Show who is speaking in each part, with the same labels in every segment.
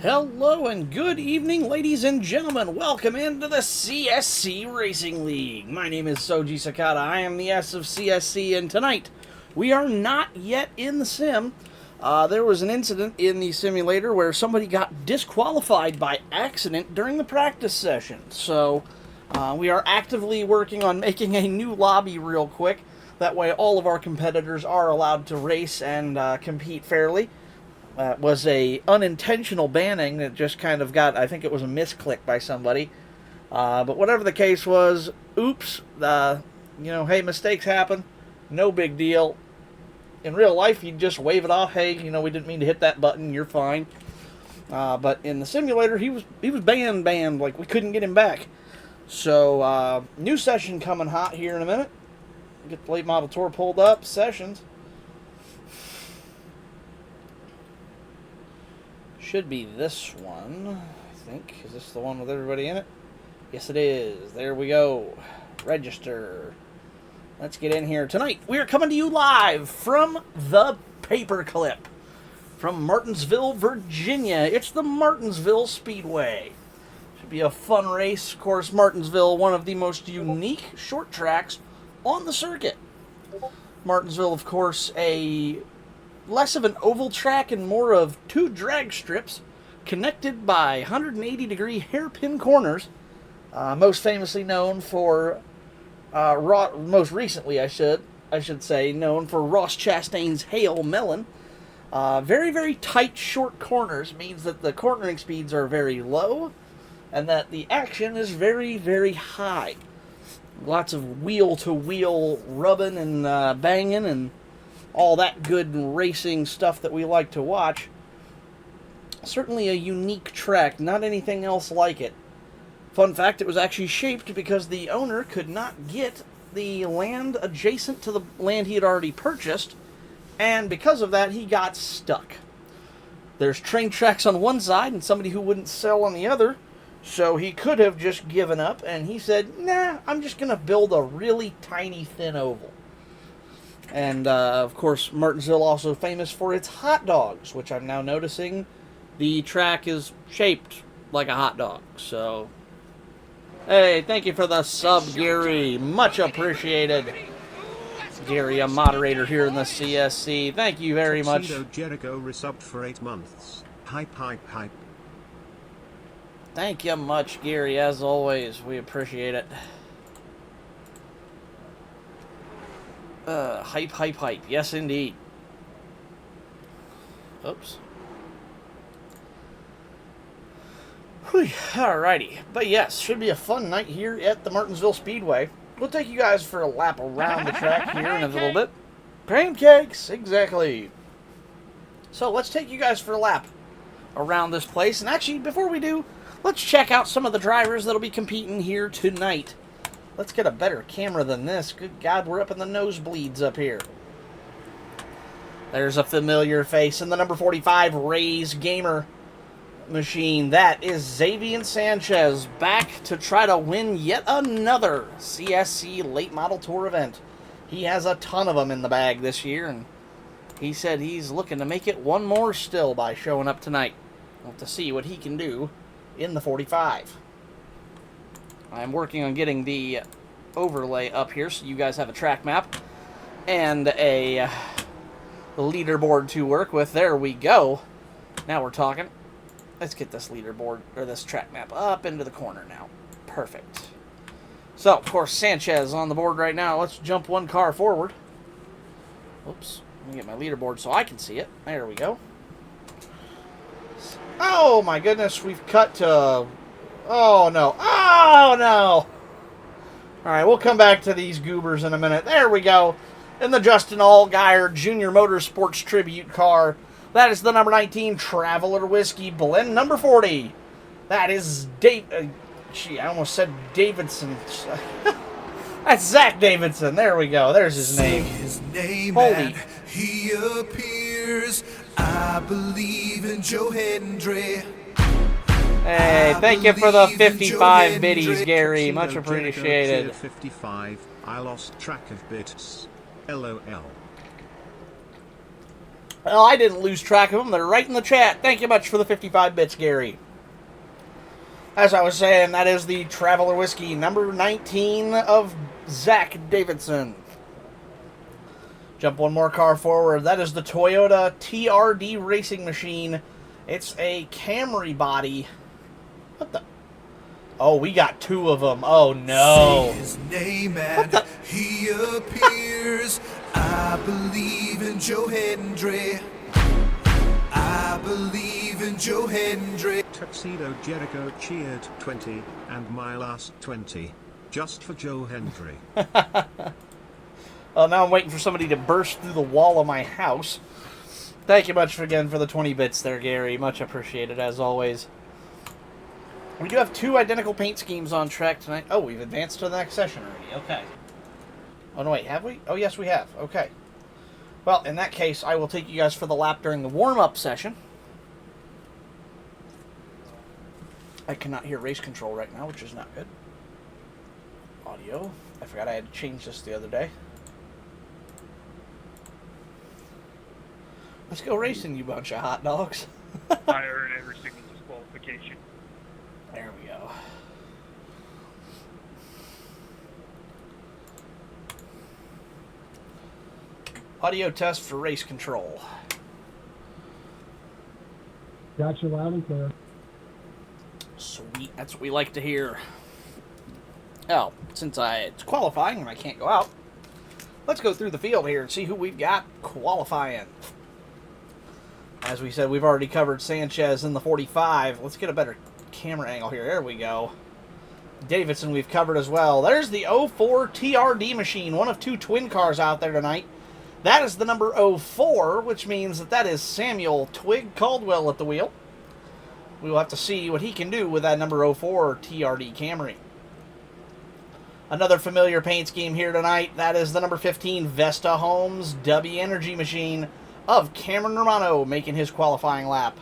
Speaker 1: Hello and good evening, ladies and gentlemen. Welcome into the CSC Racing League. My name is Soji Sakata. I am the S of CSC, and tonight we are not yet in the sim. There was an incident in the simulator where somebody got disqualified by accident during the practice session. So we are actively working on making a new lobby real quick. That way all of our competitors are allowed to race and compete fairly. Was a unintentional banning that just kind of got, I think it was a misclick by somebody. But whatever the case was, oops, hey, mistakes happen. No big deal. In real life, you just wave it off. Hey, we didn't mean to hit that button. You're fine. But in the simulator, he was banned. Like, we couldn't get him back. So, new session coming hot here in a minute. Get the late model tour pulled up. Sessions. Should be this one, I think. Is this the one with everybody in it? Yes, it is. There we go. Register. Let's get in here. Tonight, we are coming to you live from the Paperclip from Martinsville, Virginia. It's the Martinsville Speedway. Should be a fun race. Of course, Martinsville, one of the most unique short tracks on the circuit. Martinsville, of course, less of an oval track and more of two drag strips connected by 180-degree hairpin corners. Most famously known for, most recently I should say, known for Ross Chastain's Hail Melon. Very, very tight, short corners means that the cornering speeds are very low and that the action is very, very high. Lots of wheel-to-wheel rubbing and banging and all that good racing stuff that we like to watch. Certainly a unique track, not anything else like it. Fun fact, it was actually shaped because the owner could not get the land adjacent to the land he had already purchased, and because of that, he got stuck. There's train tracks on one side and somebody who wouldn't sell on the other, so he could have just given up, and he said, nah, I'm just going to build a really tiny, thin oval. And, of course, Martinsville also famous for its hot dogs, which I'm now noticing the track is shaped like a hot dog. So, hey, thank you for the sub, Gary. Much appreciated. Gary, a moderator here in the CSC. Thank you very much.
Speaker 2: Jericho resubbed for 8 months. Hype, hype, hype.
Speaker 1: Thank you much, Gary, as always. We appreciate it. Hype, hype, hype. Yes, indeed. Oops. Whew, alrighty. But yes, should be a fun night here at the Martinsville Speedway. We'll take you guys for a lap around the track here in a little bit. Pancakes! Exactly. So, let's take you guys for a lap around this place. And actually, before we do, let's check out some of the drivers that'll be competing here tonight. Let's get a better camera than this. Good God, we're up in the nosebleeds up here. There's a familiar face in the number 45 Rays Gamer machine. That is Xavier Sanchez back to try to win yet another CSC Late Model Tour event. He has a ton of them in the bag this year, and he said he's looking to make it one more still by showing up tonight. We'll have to see what he can do in the 45. I'm working on getting the overlay up here so you guys have a track map and a leaderboard to work with. There we go. Now we're talking. Let's get this leaderboard, or this track map, up into the corner now. Perfect. So, of course, Sanchez on the board right now. Let's jump one car forward. Oops. Let me get my leaderboard so I can see it. There we go. Oh, my goodness. We've cut to... Oh, no. Oh, no. All right, we'll come back to these goobers in a minute. There we go. In the Justin Allgaier Junior Motorsports Tribute car. That is the number 19 Traveler Whiskey Blend number 40. That is I almost said Davidson. That's Zach Davidson. There we go. There's his name.
Speaker 3: His name.
Speaker 1: Holy.
Speaker 3: He appears. I believe in Joe Hendry.
Speaker 1: Hey, thank you for the 55 biddies, Gary. Much appreciated.
Speaker 2: 55. I lost track of bits. LOL.
Speaker 1: Well, I didn't lose track of them. They're right in the chat. Thank you much for the 55 bits, Gary. As I was saying, that is the Traveler Whiskey, number 19 of Zach Davidson. Jump one more car forward. That is the Toyota TRD Racing Machine. It's a Camry body. What the? Oh, we got two of them. Oh, no.
Speaker 3: Say his name and he appears. I believe in Joe Hendry. I believe in Joe Hendry.
Speaker 2: Tuxedo Jericho cheered 20, and my last 20. Just for Joe Hendry.
Speaker 1: Well, now I'm waiting for somebody to burst through the wall of my house. Thank you much again for the 20 bits there, Gary. Much appreciated, as always. We do have two identical paint schemes on track tonight. Oh, we've advanced to the next session already. Okay. Oh, no, wait. Have we? Oh, yes, we have. Okay. Well, in that case, I will take you guys for the lap during the warm-up session. I cannot hear race control right now, which is not good. Audio. I forgot I had to change this the other day. Let's go racing, you bunch of hot dogs.
Speaker 4: I earned every single disqualification.
Speaker 1: There we go. Audio test for race control.
Speaker 5: Got you loud and clear.
Speaker 1: Sweet, that's what we like to hear. Oh, since it's qualifying and I can't go out, let's go through the field here and see who we've got qualifying. As we said, we've already covered Sanchez in the 45. Let's get a better camera angle here. There we go. Davidson we've covered as well. There's the 04 TRD machine, one of two twin cars out there tonight. That is the number 04, which means that is Samuel Twig Caldwell at the wheel. We will have to see what he can do with that number 04 TRD Camry. Another familiar paint scheme here tonight. That is the number 15 Vesta Homes W Energy machine of Cameron Romano making his qualifying lap.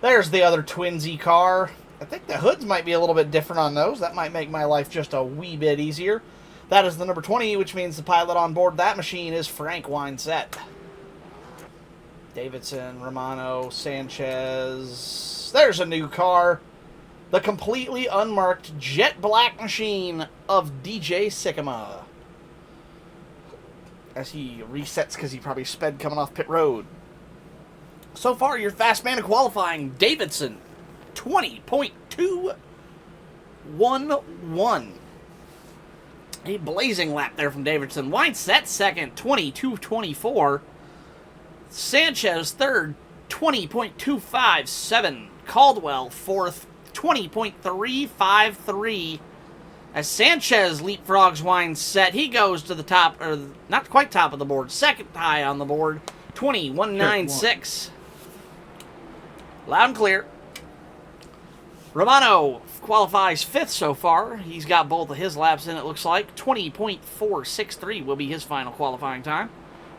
Speaker 1: There's the other twinsy car. I think the hoods might be a little bit different on those. That might make my life just a wee bit easier. That is the number 20, which means the pilot on board that machine is Frank Winesett. Davidson, Romano, Sanchez. There's a new car. The completely unmarked jet black machine of DJ Sycamore. As he resets because he probably sped coming off pit road. So far, your fast man in qualifying, Davidson, 20.211. A blazing lap there from Davidson. Winesett second, 22.24. Sanchez third, 20.257. Caldwell fourth, 20.353. As Sanchez leapfrogs Winesett, he goes to the top, or not quite top of the board, second high on the board, 20.196. Loud and clear. Romano qualifies fifth so far. He's got both of his laps in, it looks like. 20.463 will be his final qualifying time.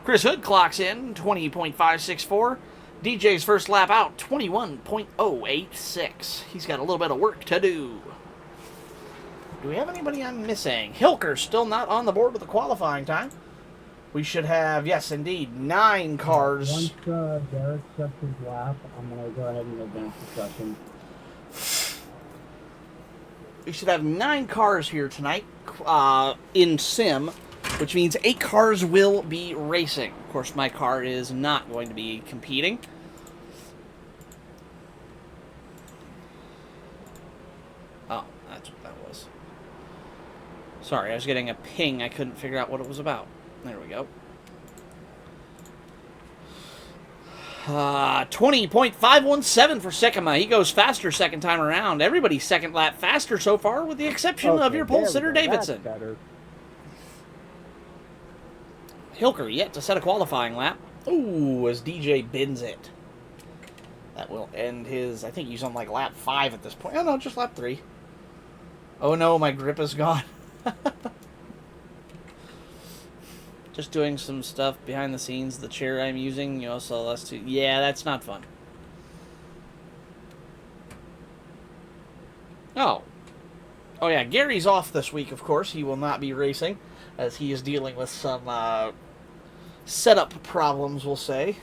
Speaker 1: Chris Hood clocks in, 20.564. DJ's first lap out, 21.086. He's got a little bit of work to do. Do we have anybody I'm missing? Hilker's still not on the board with the qualifying time. We should have, yes, indeed, 9 cars.
Speaker 5: Once Derek sets his lap, I'm going to go ahead and advance the session.
Speaker 1: We should have 9 cars here tonight in sim, which means 8 cars will be racing. Of course, my car is not going to be competing. Oh, that's what that was. Sorry, I was getting a ping. I couldn't figure out what it was about. There we go. 20.517 for Sycamore. He goes faster second time around. Everybody's second lap faster so far, with the exception of your pole sitter, Davidson. Hilker yet to set a qualifying lap. Ooh, as DJ bins it. That will end his, I think he's on like lap 5 at this point. Oh no, just lap 3. Oh no, my grip is gone. Just doing some stuff behind the scenes. The chair I'm using, so that's too. Yeah, that's not fun. Oh. Oh yeah, Gary's off this week, of course. He will not be racing, as he is dealing with some setup problems, we'll say.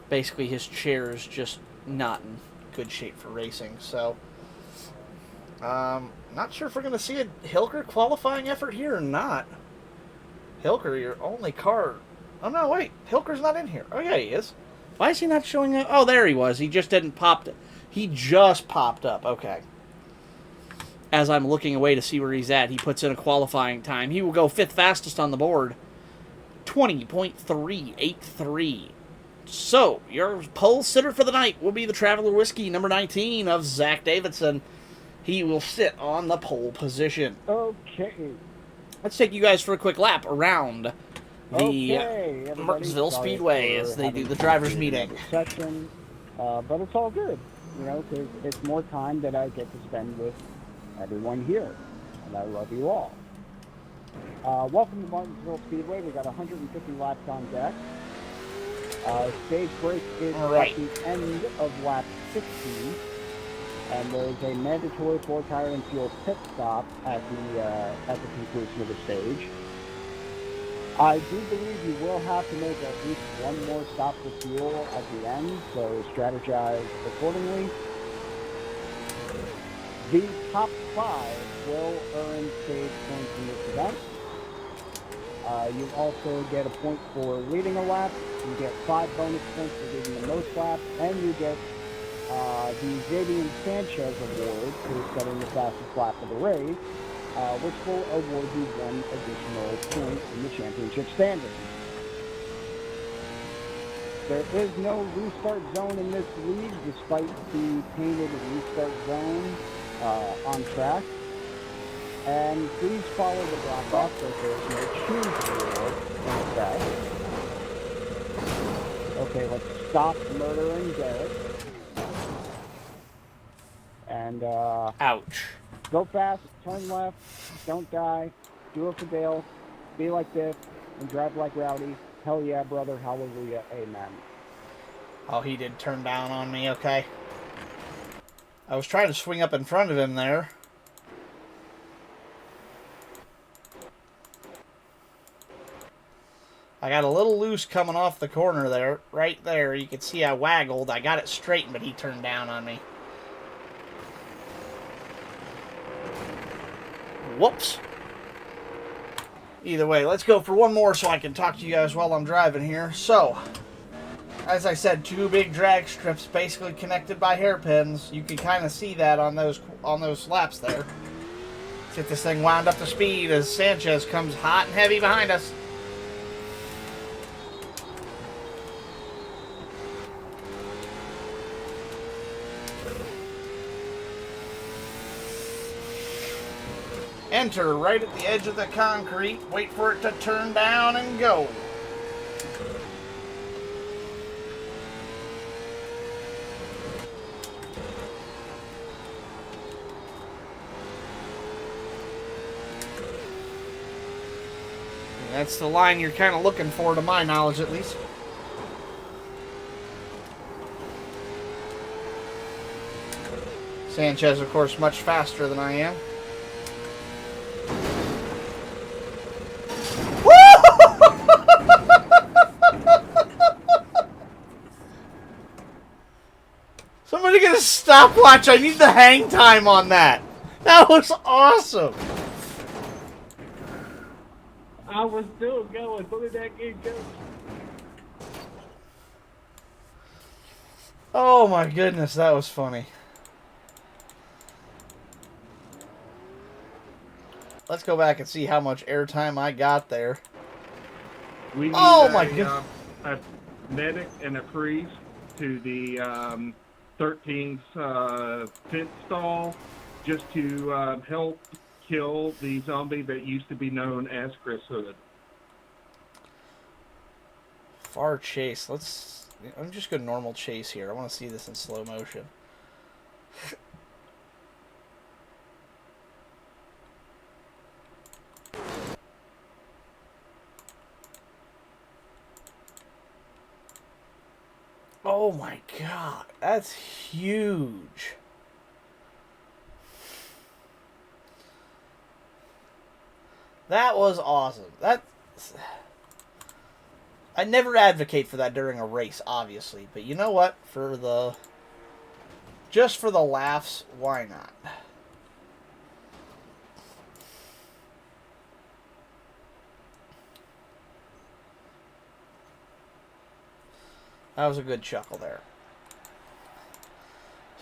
Speaker 1: basically his chair is just not in good shape for racing. So, not sure if we're going to see a Hilker qualifying effort here or not. Hilker, your only car. Oh, no, wait. Hilker's not in here. Oh, yeah, he is. Why is he not showing up? Oh, there he was. He just didn't pop. He just popped up. Okay. As I'm looking away to see where he's at, he puts in a qualifying time. He will go 5th fastest on the board. 20.383. So, your pole sitter for the night will be the Traveler Whiskey, number 19 of Zach Davidson. He will sit on the pole position.
Speaker 5: Okay.
Speaker 1: Let's take you guys for a quick lap around the
Speaker 5: Okay,
Speaker 1: Martinsville
Speaker 5: sorry
Speaker 1: Speedway
Speaker 5: for
Speaker 1: as they do
Speaker 5: having
Speaker 1: the
Speaker 5: to
Speaker 1: drivers'
Speaker 5: do
Speaker 1: meeting.
Speaker 5: another Session, but it's all good, you know, because it's more time that I get to spend with everyone here, and I love you all. Welcome to Martinsville Speedway. We got 150 laps on deck. Stage break is
Speaker 1: Right.
Speaker 5: at the end of lap 16, and there's a mandatory 4-tire and fuel pit stop at the conclusion of the stage. I do believe you will have to make at least one more stop for fuel at the end, so strategize accordingly. The top 5 will earn stage points in this event. You also get a point for leading a lap. You get 5 bonus points for leading the most laps, and you get the Xavier Sanchez Award for setting the fastest lap of the race, which will award you 1 additional point in the championship standings. There is no restart zone in this league, despite the painted restart zone on track. And please follow the block off so there's no choose rule in effect. Okay, let's stop murdering Garrett. And
Speaker 1: Ouch.
Speaker 5: go fast, turn left, don't die, do it for Dale, be like this, and drive like Rowdy. Hell yeah, brother, hallelujah, amen.
Speaker 1: Oh, he did turn down on me, okay. I was trying to swing up in front of him there. I got a little loose coming off the corner there. Right there, you can see I waggled. I got it straightened, but he turned down on me. Whoops. Either way, let's go for one more so I can talk to you guys while I'm driving here. So, as I said, 2 big drag strips basically connected by hairpins. You can kind of see that on those laps there. Let's get this thing wound up to speed as Sanchez comes hot and heavy behind us. Enter right at the edge of the concrete. Wait for it to turn down and go. That's the line you're kind of looking for, to my knowledge at least. Sanchez, of course, much faster than I am. Somebody get a stopwatch. I need the hang time on that. That was awesome.
Speaker 5: I was still going. Look at that game go.
Speaker 1: Oh my goodness, that was funny. Let's go back and see how much airtime I got there.
Speaker 6: We need
Speaker 1: Oh my goodness.
Speaker 6: a medic and a priest to the 13th pit stall just to help kill the zombie that used to be known as Chris Hood.
Speaker 1: Far chase. I'm just go normal chase here. I want to see this in slow motion. Oh my god, that's huge. That was awesome. I never advocate for that during a race, obviously. But you know what? Just for the laughs, why not? That was a good chuckle there.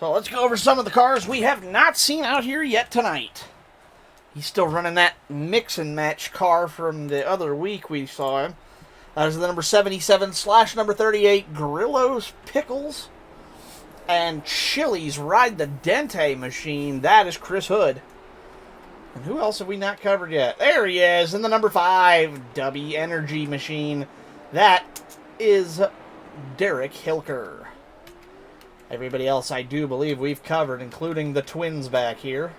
Speaker 1: So let's go over some of the cars we have not seen out here yet tonight. He's still running that mix and match car from the other week we saw him. That is the number 77/number 38 Grillo's Pickles and Chili's Ride the Dente machine. That is Chris Hood. And who else have we not covered yet? There he is in the number 5 W Energy machine. That is Derek Hilker. Everybody else I do believe we've covered, including the twins back here.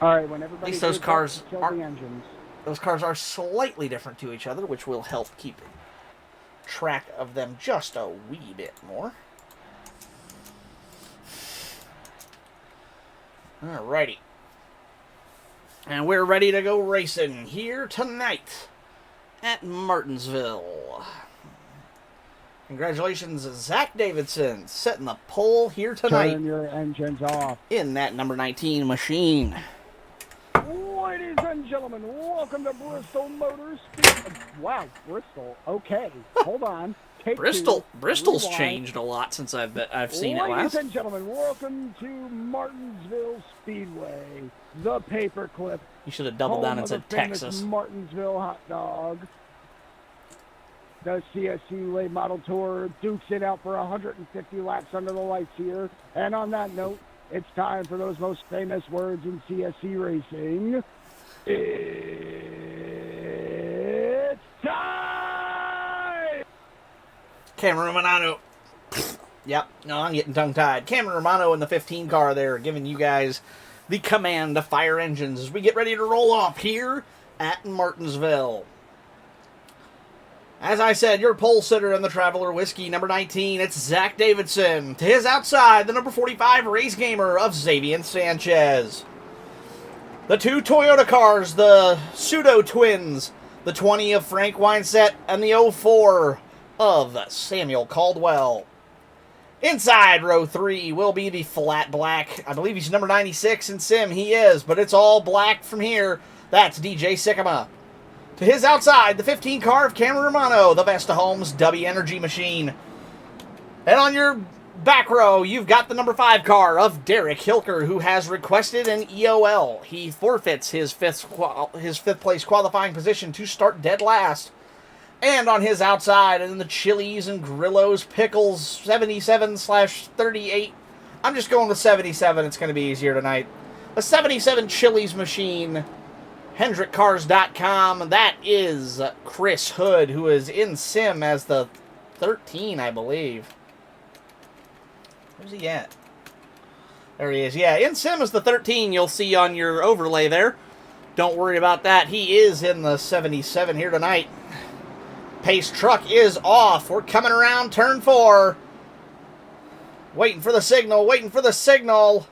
Speaker 5: All right, when everybody
Speaker 1: At least those cars
Speaker 5: kill
Speaker 1: are
Speaker 5: the engines.
Speaker 1: Those cars are slightly different to each other, which will help keep track of them just a wee bit more. Alrighty. And we're ready to go racing here tonight at Martinsville. Congratulations, Zach Davidson, setting the pole here tonight.
Speaker 5: Turn your engines off.
Speaker 1: In that number 19 machine.
Speaker 5: Ladies and gentlemen, welcome to Bristol Motors. Wow, Bristol. Okay, hold on. Take
Speaker 1: Bristol's
Speaker 5: Rewind.
Speaker 1: changed a lot since I've seen it
Speaker 5: Ladies
Speaker 1: last.
Speaker 5: and gentlemen, welcome to Martinsville Speedway, the paperclip.
Speaker 1: You should have doubled down
Speaker 5: home
Speaker 1: and
Speaker 5: of
Speaker 1: said
Speaker 5: the famous
Speaker 1: Texas.
Speaker 5: Martinsville hot dog. The CSC late model tour dukes it out for 150 laps under the lights here. And on that note, it's time for those most famous words in CSC racing. It's time!
Speaker 1: Cameron Romano. Yep, no, I'm getting tongue-tied. Cameron Romano in the 15 car there, giving you guys the command to fire engines as we get ready to roll off here at Martinsville. As I said, your pole sitter in the Traveler Whiskey, number 19, it's Zach Davidson. To his outside, the number 45 race gamer of Xavier Sanchez. The two Toyota cars, the Pseudo Twins, the 20 of Frank Winesett, and the 04 of Samuel Caldwell. Inside row 3 will be the flat black. I believe he's number 96 in sim. He is, but it's all black from here. That's DJ Sycama. To his outside, the 15 car of Cameron Romano, the Vesta Homes W Energy machine. And on your back row, you've got the number 5 car of Derek Hilker, who has requested an EOL. He forfeits his fifth place qualifying position to start dead last. And on his outside, in the Chili's and Grillo's Pickles 77/38. I'm just going with 77. It's going to be easier tonight. A 77 Chili's machine. HendrickCars.com. That is Chris Hood, who is in sim as the 13, I believe. Where's he at? There he is. Yeah, in sim as the 13, you'll see on your overlay there. Don't worry about that. He is in the 77 here tonight. Pace truck is off. We're coming around turn 4. Waiting for the signal. Waiting for the signal.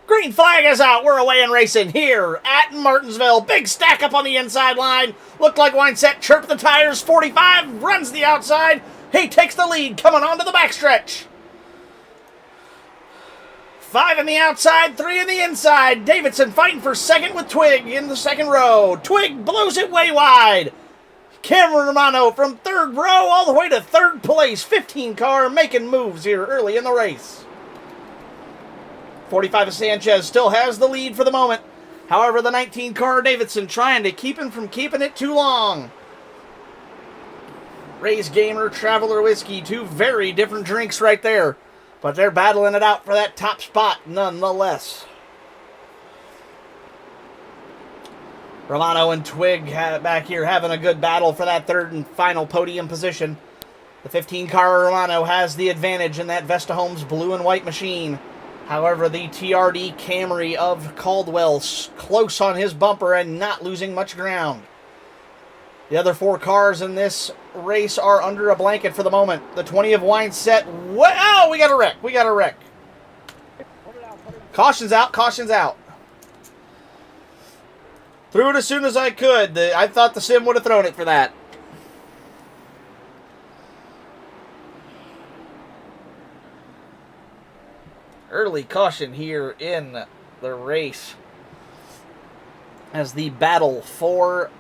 Speaker 1: Green flag is out. We're away and racing here at Martinsville. Big stack up on the inside line. Looked like Winesett chirped the tires. 45 runs the outside. He takes the lead coming onto the backstretch. 5 in the outside, 3 in the inside. Davidson fighting for second with Twig in the second row. Twig blows it way wide. Cameron Romano from third row all the way to third place. 15 car making moves here early in the race. 45 of Sanchez still has the lead for the moment. However, the 19 car Davidson trying to keep him from keeping it too long. Ray's Gamer, Traveler Whiskey, two very different drinks right there. But they're battling it out for that top spot nonetheless. Romano and Twig back here having a good battle for that third and final podium position. The 15 car Romano has the advantage in that Vesta Homes blue and white machine. However, the TRD Camry of Caldwell's close on his bumper and not losing much ground. The other 4 cars in this race are under a blanket for the moment. The 20 of Winesett. Wow, we got a wreck. We got a wreck. Caution's out. Caution's out. Threw it as soon as I could. I thought the sim would have thrown it for that. Early caution here in the race as the battle for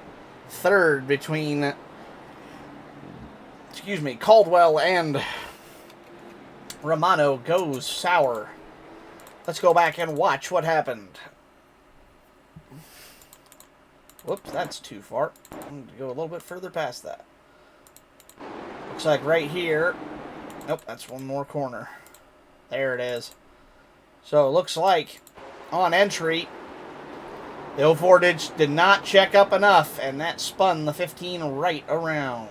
Speaker 1: third between, Caldwell and Romano goes sour. Let's go back and watch what happened. Whoops, that's too far. I'm going to go a little bit further past that. Looks like right here. Nope, that's one more corner. There it is. So it looks like on entry, the 04 did not check up enough, and that spun the 15 right around.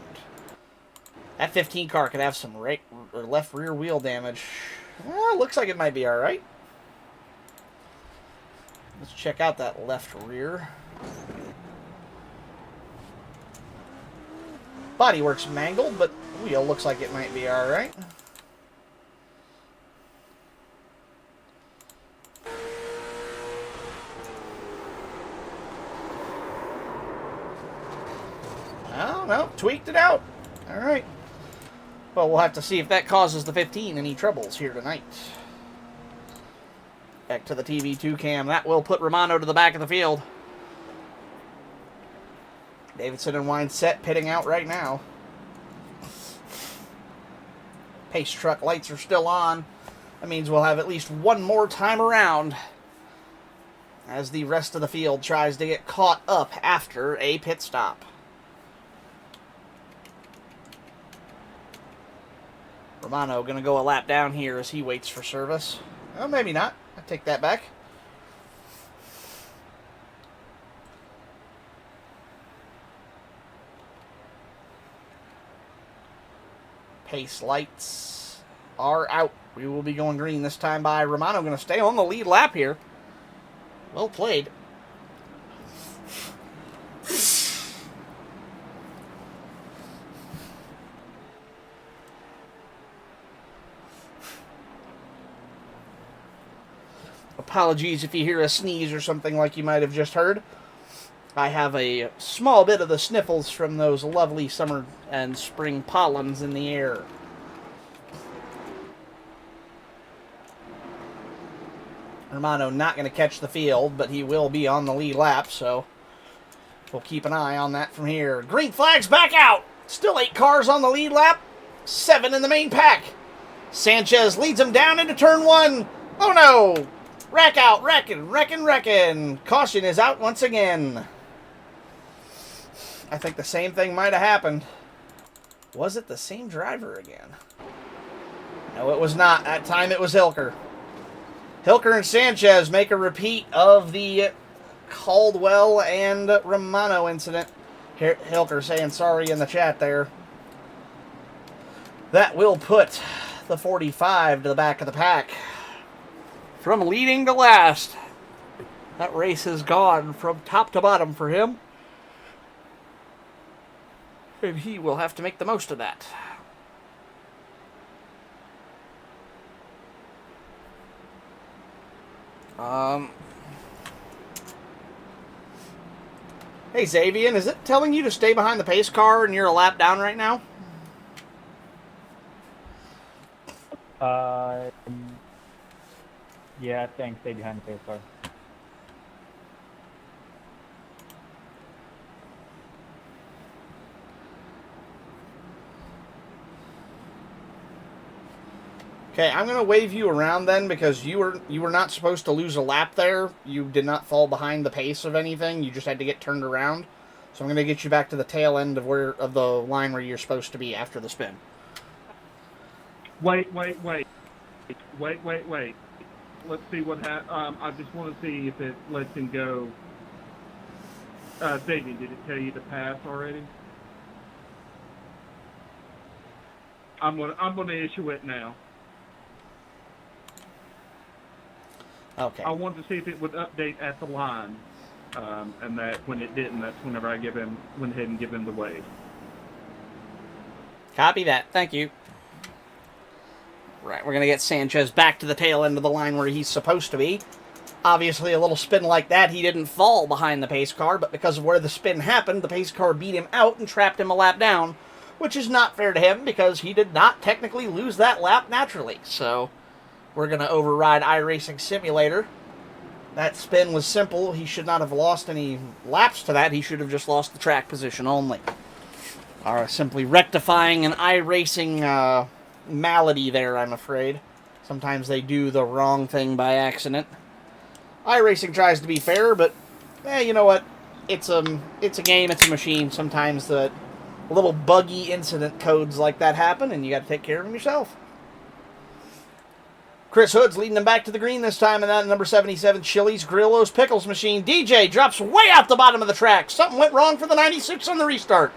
Speaker 1: That 15 car could have some right or left rear wheel damage. Well, looks like it might be all right. Let's check out that left rear. Bodywork's mangled, but wheel looks like it might be all right. Oh, no, tweaked it out. All right. Well, we'll have to see if that causes the 15 any troubles here tonight. Back to the TV2 cam. That will put Romano to the back of the field. Davidson and Winesett pitting out right now. Pace truck lights are still on. That means we'll have at least one more time around as the rest of the field tries to get caught up after a pit stop. Romano going to go a lap down here as he waits for service. Oh, maybe not. I take that back. Pace lights are out. We will be going green this time by Romano. Going to stay on the lead lap here. Well played. Apologies if you hear a sneeze or something like you might have just heard. I have a small bit of the sniffles from those lovely summer and spring pollens in the air. Romano not going to catch the field, but he will be on the lead lap, so we'll keep an eye on that from here. Green flag's back out! Still 8 cars on the lead lap, 7 in the main pack. Sanchez leads him down into turn 1. Oh no! Wreck out, wrecking. Caution is out once again. I think the same thing might have happened. Was it the same driver again? No, it was not. That time it was Hilker. Hilker and Sanchez make a repeat of the Caldwell and Romano incident. Hilker saying sorry in the chat there. That will put the 45 to the back of the pack. From leading to last, that race has gone from top to bottom for him. And he will have to make the most of that. Hey, Xavier, is it telling you to stay behind the pace car and you're a lap down right now?
Speaker 7: Yeah, I think stay behind the pace car.
Speaker 1: Okay, I'm going to wave you around then because you were not supposed to lose a lap there. You did not fall behind the pace of anything. You just had to get turned around. So I'm going to get you back to the tail end of the line where you're supposed to be after the spin.
Speaker 6: Wait. Let's see what happens. I just want to see if it lets him go. David, did it tell you to pass already? I'm gonna issue it now.
Speaker 1: Okay.
Speaker 6: I wanted to see if it would update at the line, and that when it didn't, that's whenever I went ahead and give him the wave.
Speaker 1: Copy that. Thank you. Right, we're going to get Sanchez back to the tail end of the line where he's supposed to be. Obviously, a little spin like that, he didn't fall behind the pace car, but because of where the spin happened, the pace car beat him out and trapped him a lap down, which is not fair to him because he did not technically lose that lap naturally. So, we're going to override iRacing Simulator. That spin was simple. He should not have lost any laps to that. He should have just lost the track position only. Or simply rectifying an iRacing malady there, I'm afraid. Sometimes they do the wrong thing by accident. iRacing tries to be fair, but you know what? It's a game, it's a machine. Sometimes the little buggy incident codes like that happen, and you got to take care of them yourself. Chris Hood's leading them back to the green this time, and that number 77 Chili's Grillo's Pickles machine. DJ drops way out the bottom of the track. Something went wrong for the 96 on the restart.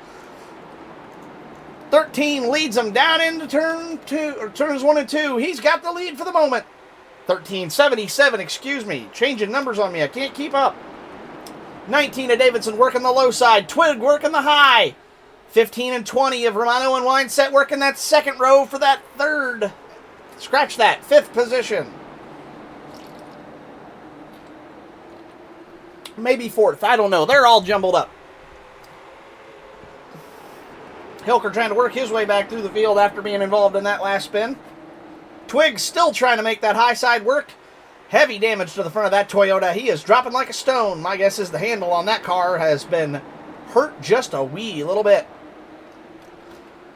Speaker 1: 13 leads him down into turns 1 and 2. He's got the lead for the moment. 1377, excuse me. Changing numbers on me. I can't keep up. 19 of Davidson working the low side. Twig working the high. 15 and 20 of Romano and Wineset working that second row for that third. Scratch that. 5th position. Maybe 4th. I don't know. They're all jumbled up. Hilker trying to work his way back through the field after being involved in that last spin. Twig still trying to make that high side work. Heavy damage to the front of that Toyota. He is dropping like a stone. My guess is the handle on that car has been hurt just a wee little bit.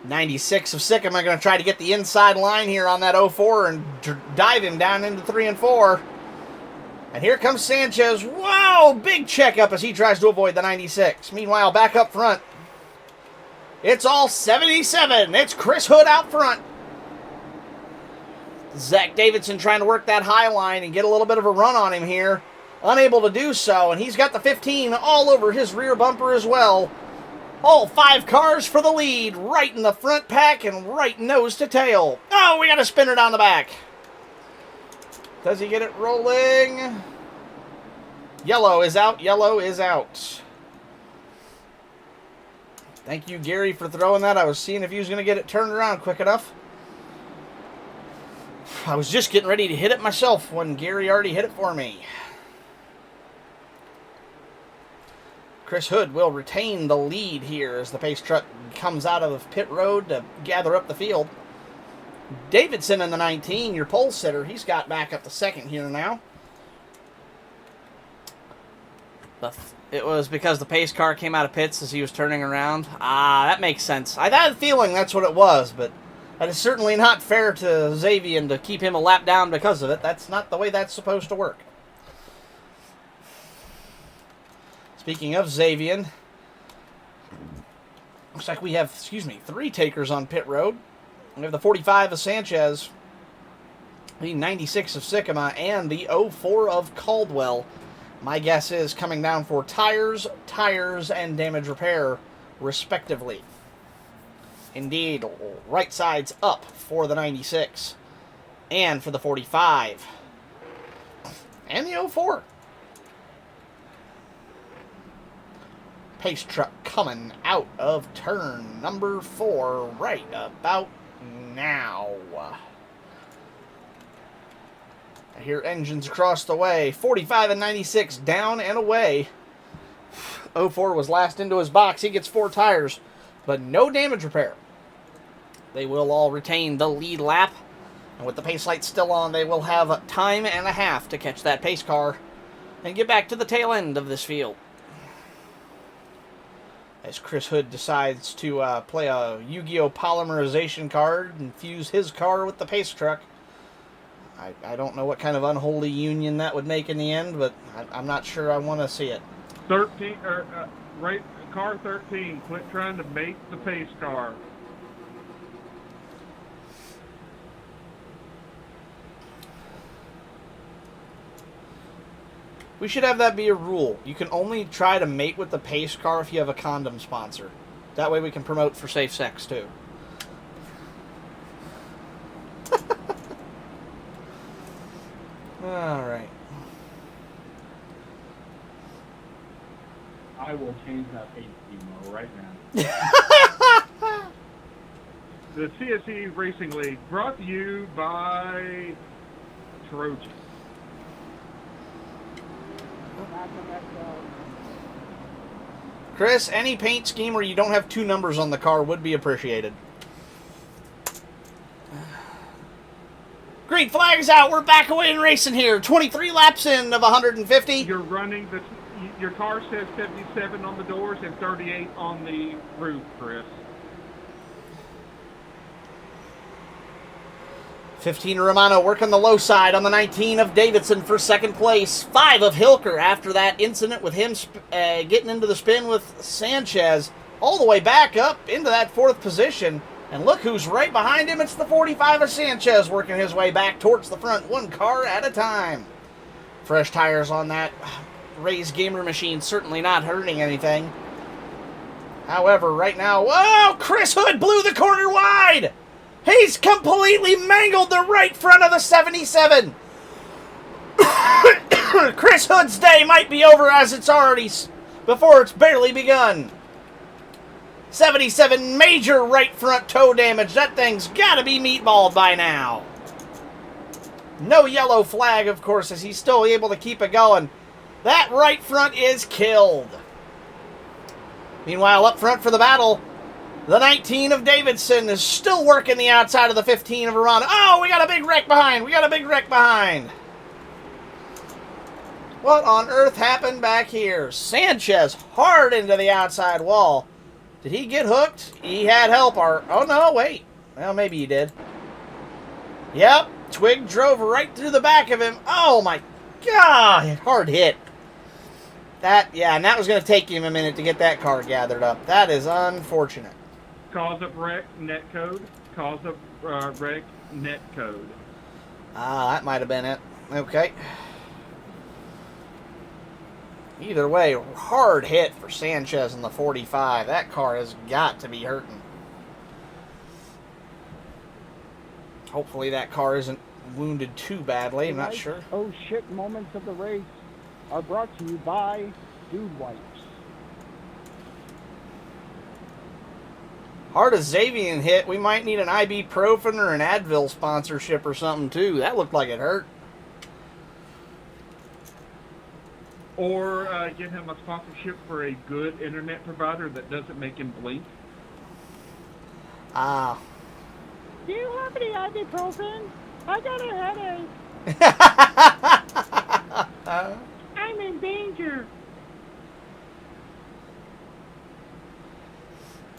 Speaker 1: 96 of Sycamore going to try to get the inside line here on that 04 and dive him down into 3 and 4. And here comes Sanchez. Wow, big checkup as he tries to avoid the 96. Meanwhile, back up front, it's all 77. It's Chris Hood out front. Zach Davidson trying to work that high line and get a little bit of a run on him here. Unable to do so, and he's got the 15 all over his rear bumper as well. All 5 cars for the lead, right in the front pack and right nose to tail. Oh, we got a spinner down the back. Does he get it rolling? Yellow is out, yellow is out. Thank you, Gary, for throwing that. I was seeing if he was going to get it turned around quick enough. I was just getting ready to hit it myself when Gary already hit it for me. Chris Hood will retain the lead here as the pace truck comes out of pit road to gather up the field. Davidson in the 19, your pole sitter, he's got back up to second here now. It was because the pace car came out of pits as he was turning around. Ah, that makes sense. I had a feeling that's what it was, but that is certainly not fair to Xavier to keep him a lap down because of it. That's not the way that's supposed to work. Speaking of Xavier, looks like we have, 3 takers on pit road. We have the 45 of Sanchez, the 96 of Sycamore, and the 04 of Caldwell. My guess is coming down for tires, and damage repair, respectively. Indeed, right side's up for the 96, and for the 45, and the 04. Pace truck coming out of turn number 4 right about now. I hear engines across the way. 45 and 96 down and away. 04 was last into his box. He gets 4 tires, but no damage repair. They will all retain the lead lap, and with the pace lights still on, they will have a time and a half to catch that pace car and get back to the tail end of this field. As Chris Hood decides to play a Yu-Gi-Oh! Polymerization card and fuse his car with the pace truck. I don't know what kind of unholy union that would make in the end, but I'm not sure I want to see it.
Speaker 6: 13, right, car 13, quit trying to make the pace car.
Speaker 1: We should have that be a rule. You can only try to mate with the pace car if you have a condom sponsor. That way we can promote for safe sex, too. Alright.
Speaker 7: I will change that paint scheme right now.
Speaker 6: The CSC Racing League brought to you by Trojan.
Speaker 5: Magnum XL.
Speaker 1: Chris, any paint scheme where you don't have two numbers on the car would be appreciated. Green flag's out. We're back away and racing here. 23 laps in of 150.
Speaker 6: You're running the. Your car says 77 on the doors and 38 on the roof, Chris.
Speaker 1: 15 Romano working the low side on the 19 of Davidson for second place. 5 of Hilker after that incident with him getting into the spin with Sanchez. All the way back up into that fourth position. And look who's right behind him. It's the 45 of Sanchez working his way back towards the front, one car at a time. Fresh tires on that Ray's Gamer machine, certainly not hurting anything. However, right now, whoa, Chris Hood blew the corner wide. He's completely mangled the right front of the 77. Chris Hood's day might be over as it's already, before it's barely begun. 77 major right front toe damage. That thing's got to be meatballed by now. No yellow flag, of course, as he's still able to keep it going. That right front is killed. Meanwhile, up front for the battle, the 19 of Davidson is still working the outside of the 15 of Iran. Oh, we got a big wreck behind. What on earth happened back here? Sanchez hard into the outside wall. Did he get hooked? He had help. Oh, no, wait. Well, maybe he did. Yep. Twig drove right through the back of him. Oh, my God. Hard hit. And that was going to take him a minute to get that car gathered up. That is unfortunate.
Speaker 6: Cause of wreck, net code. Cause of wreck, net code.
Speaker 1: That might have been it. Okay. Either way, hard hit for Sanchez in the 45. That car has got to be hurting. Hopefully that car isn't wounded too badly. I'm not sure.
Speaker 5: Oh shit moments of the race are brought to you by Dude Wipes.
Speaker 1: Hard as Xavier hit. We might need an ibuprofen or an Advil sponsorship or something too. That looked like it hurt.
Speaker 6: Or give him a sponsorship for a good internet provider that doesn't make him blink.
Speaker 1: Ah.
Speaker 5: Do you have any ibuprofen? I got a headache. I'm in danger.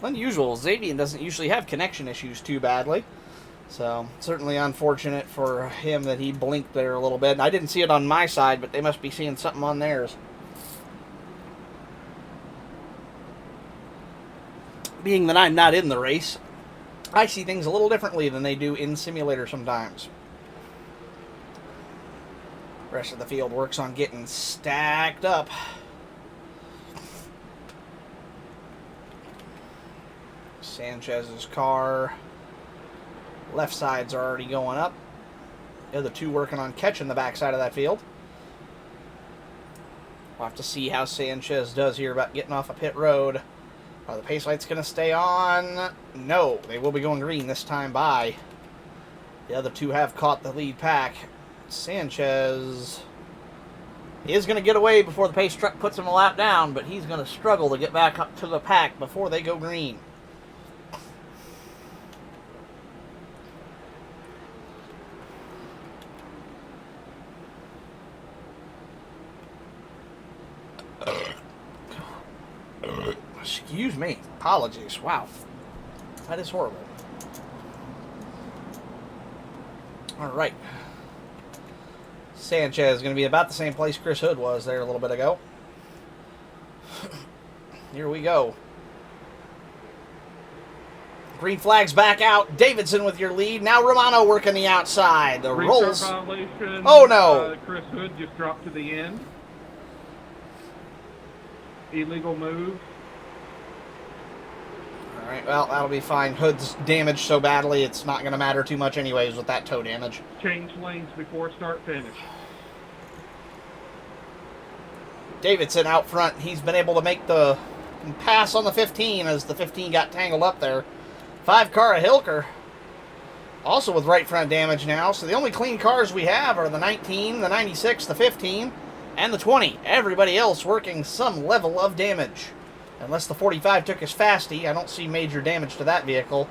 Speaker 1: Unusual. Xavier doesn't usually have connection issues too badly. So, certainly unfortunate for him that he blinked there a little bit. I didn't see it on my side, but they must be seeing something on theirs. Being that I'm not in the race, I see things a little differently than they do in simulator sometimes. The rest of the field works on getting stacked up. Sanchez's car. Left sides are already going up. The other two working on catching the backside of that field. We'll have to see how Sanchez does here about getting off a pit road. Are the pace lights going to stay on? No, they will be going green this time by. The other two have caught the lead pack. Sanchez is going to get away before the pace truck puts him a lap down, but he's going to struggle to get back up to the pack before they go green. Excuse me. Apologies. Wow. That is horrible. All right. Sanchez is going to be about the same place Chris Hood was there a little bit ago. Here we go. Green flag's back out. Davidson with your lead. Now Romano working the outside. The rolls.
Speaker 6: Violation.
Speaker 1: Oh, no.
Speaker 6: Chris Hood just dropped to the end. Illegal move.
Speaker 1: All right, well, that'll be fine. Hood's damaged so badly, it's not going to matter too much anyways with that toe damage.
Speaker 6: Change lanes before start finish.
Speaker 1: Davidson out front. He's been able to make the pass on the 15 as the 15 got tangled up there. 5-car of Hilker. Also with right front damage now. So the only clean cars we have are the 19, the 96, the 15. And the 20. Everybody else working some level of damage. Unless the 45 took his fasty, I don't see major damage to that vehicle.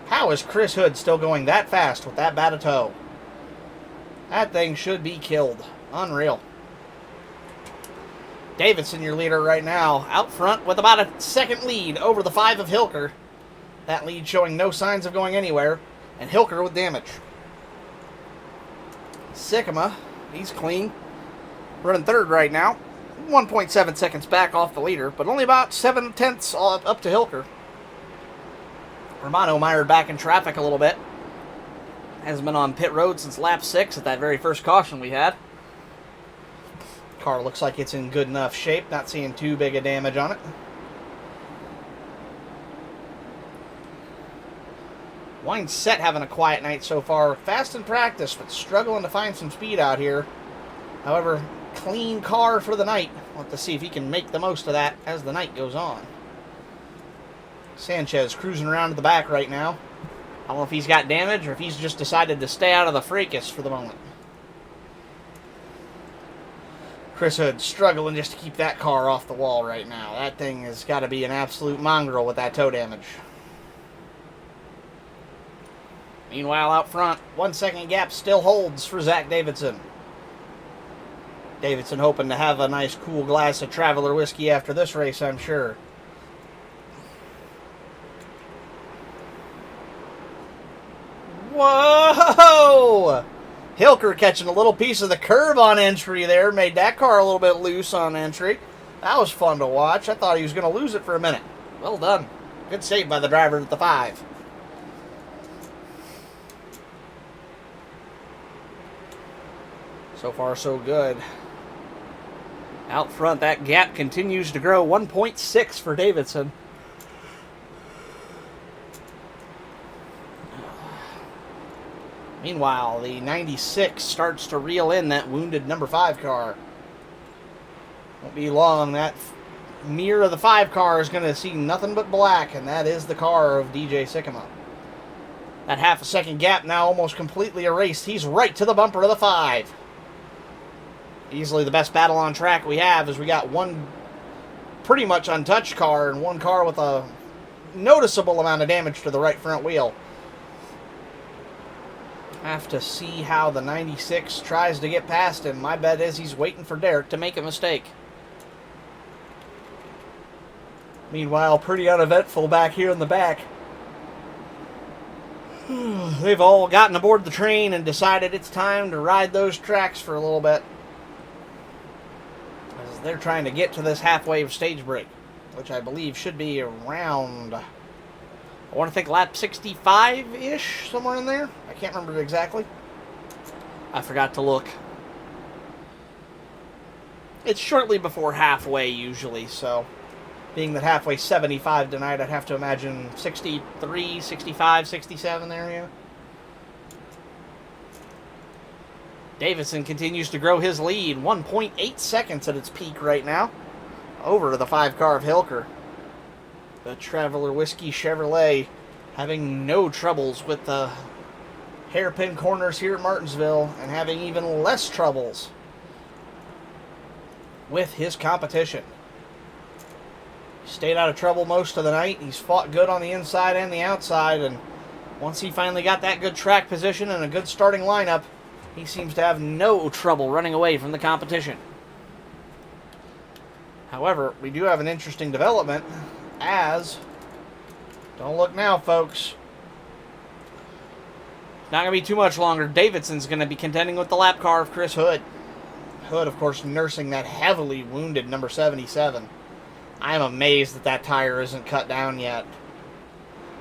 Speaker 1: How is Chris Hood still going that fast with that bad a tow? That thing should be killed. Unreal. Davidson, your leader right now, out front with about a second lead over the 5 of Hilker. That lead showing no signs of going anywhere. And Hilker with damage. Sycamore, he's clean. Running third right now. 1.7 seconds back off the leader, but only about 7/10 up to Hilker. Romano mired back in traffic a little bit. Hasn't been on pit road since lap 6 at that very first caution we had. Car looks like it's in good enough shape. Not seeing too big a damage on it. Winesett having a quiet night so far. Fast in practice, but struggling to find some speed out here. However, clean car for the night. We'll have to see if he can make the most of that as the night goes on. Sanchez cruising around to the back right now. I don't know if he's got damage or if he's just decided to stay out of the fracas for the moment. Chris Hood struggling just to keep that car off the wall right now. That thing has got to be an absolute mongrel with that toe damage. Meanwhile, out front, 1 second gap still holds for Zach Davidson. Davidson hoping to have a nice cool glass of Traveler whiskey after this race, I'm sure. Whoa! Hilker catching a little piece of the curve on entry there. Made that car a little bit loose on entry. That was fun to watch. I thought he was going to lose it for a minute. Well done. Good save by the driver at the 5. So far, so good. Out front, that gap continues to grow. 1.6 for Davidson. Meanwhile, the 96 starts to reel in that wounded number 5 car. Won't be long. That mirror of the 5 car is going to see nothing but black, and that is the car of DJ Sycamore. That half a second gap now almost completely erased. He's right to the bumper of the 5. Easily the best battle on track we have, as we got one pretty much untouched car and one car with a noticeable amount of damage to the right front wheel. Have to see how the 96 tries to get past him. My bet is he's waiting for Derek to make a mistake. Meanwhile, pretty uneventful back here in the back. They've all gotten aboard the train and decided it's time to ride those tracks for a little bit. As they're trying to get to this halfway of stage break, which I believe should be around, I want to think lap 65-ish, somewhere in there. I can't remember exactly. I forgot to look. It's shortly before halfway usually, so being that halfway 75 tonight, I'd have to imagine 63, 65, 67 area. Davidson continues to grow his lead. 1.8 seconds at its peak right now. Over to the 5 car of Hilker. The Traveler Whiskey Chevrolet having no troubles with the hairpin corners here at Martinsville, and having even less troubles with his competition. Stayed out of trouble most of the night. He's fought good on the inside and the outside, and once he finally got that good track position and a good starting lineup, he seems to have no trouble running away from the competition. However, we do have an interesting development as, don't look now, folks, not going to be too much longer. Davidson's going to be contending with the lap car of Chris Hood. Hood, of course, nursing that heavily wounded number 77. I'm amazed that that tire isn't cut down yet.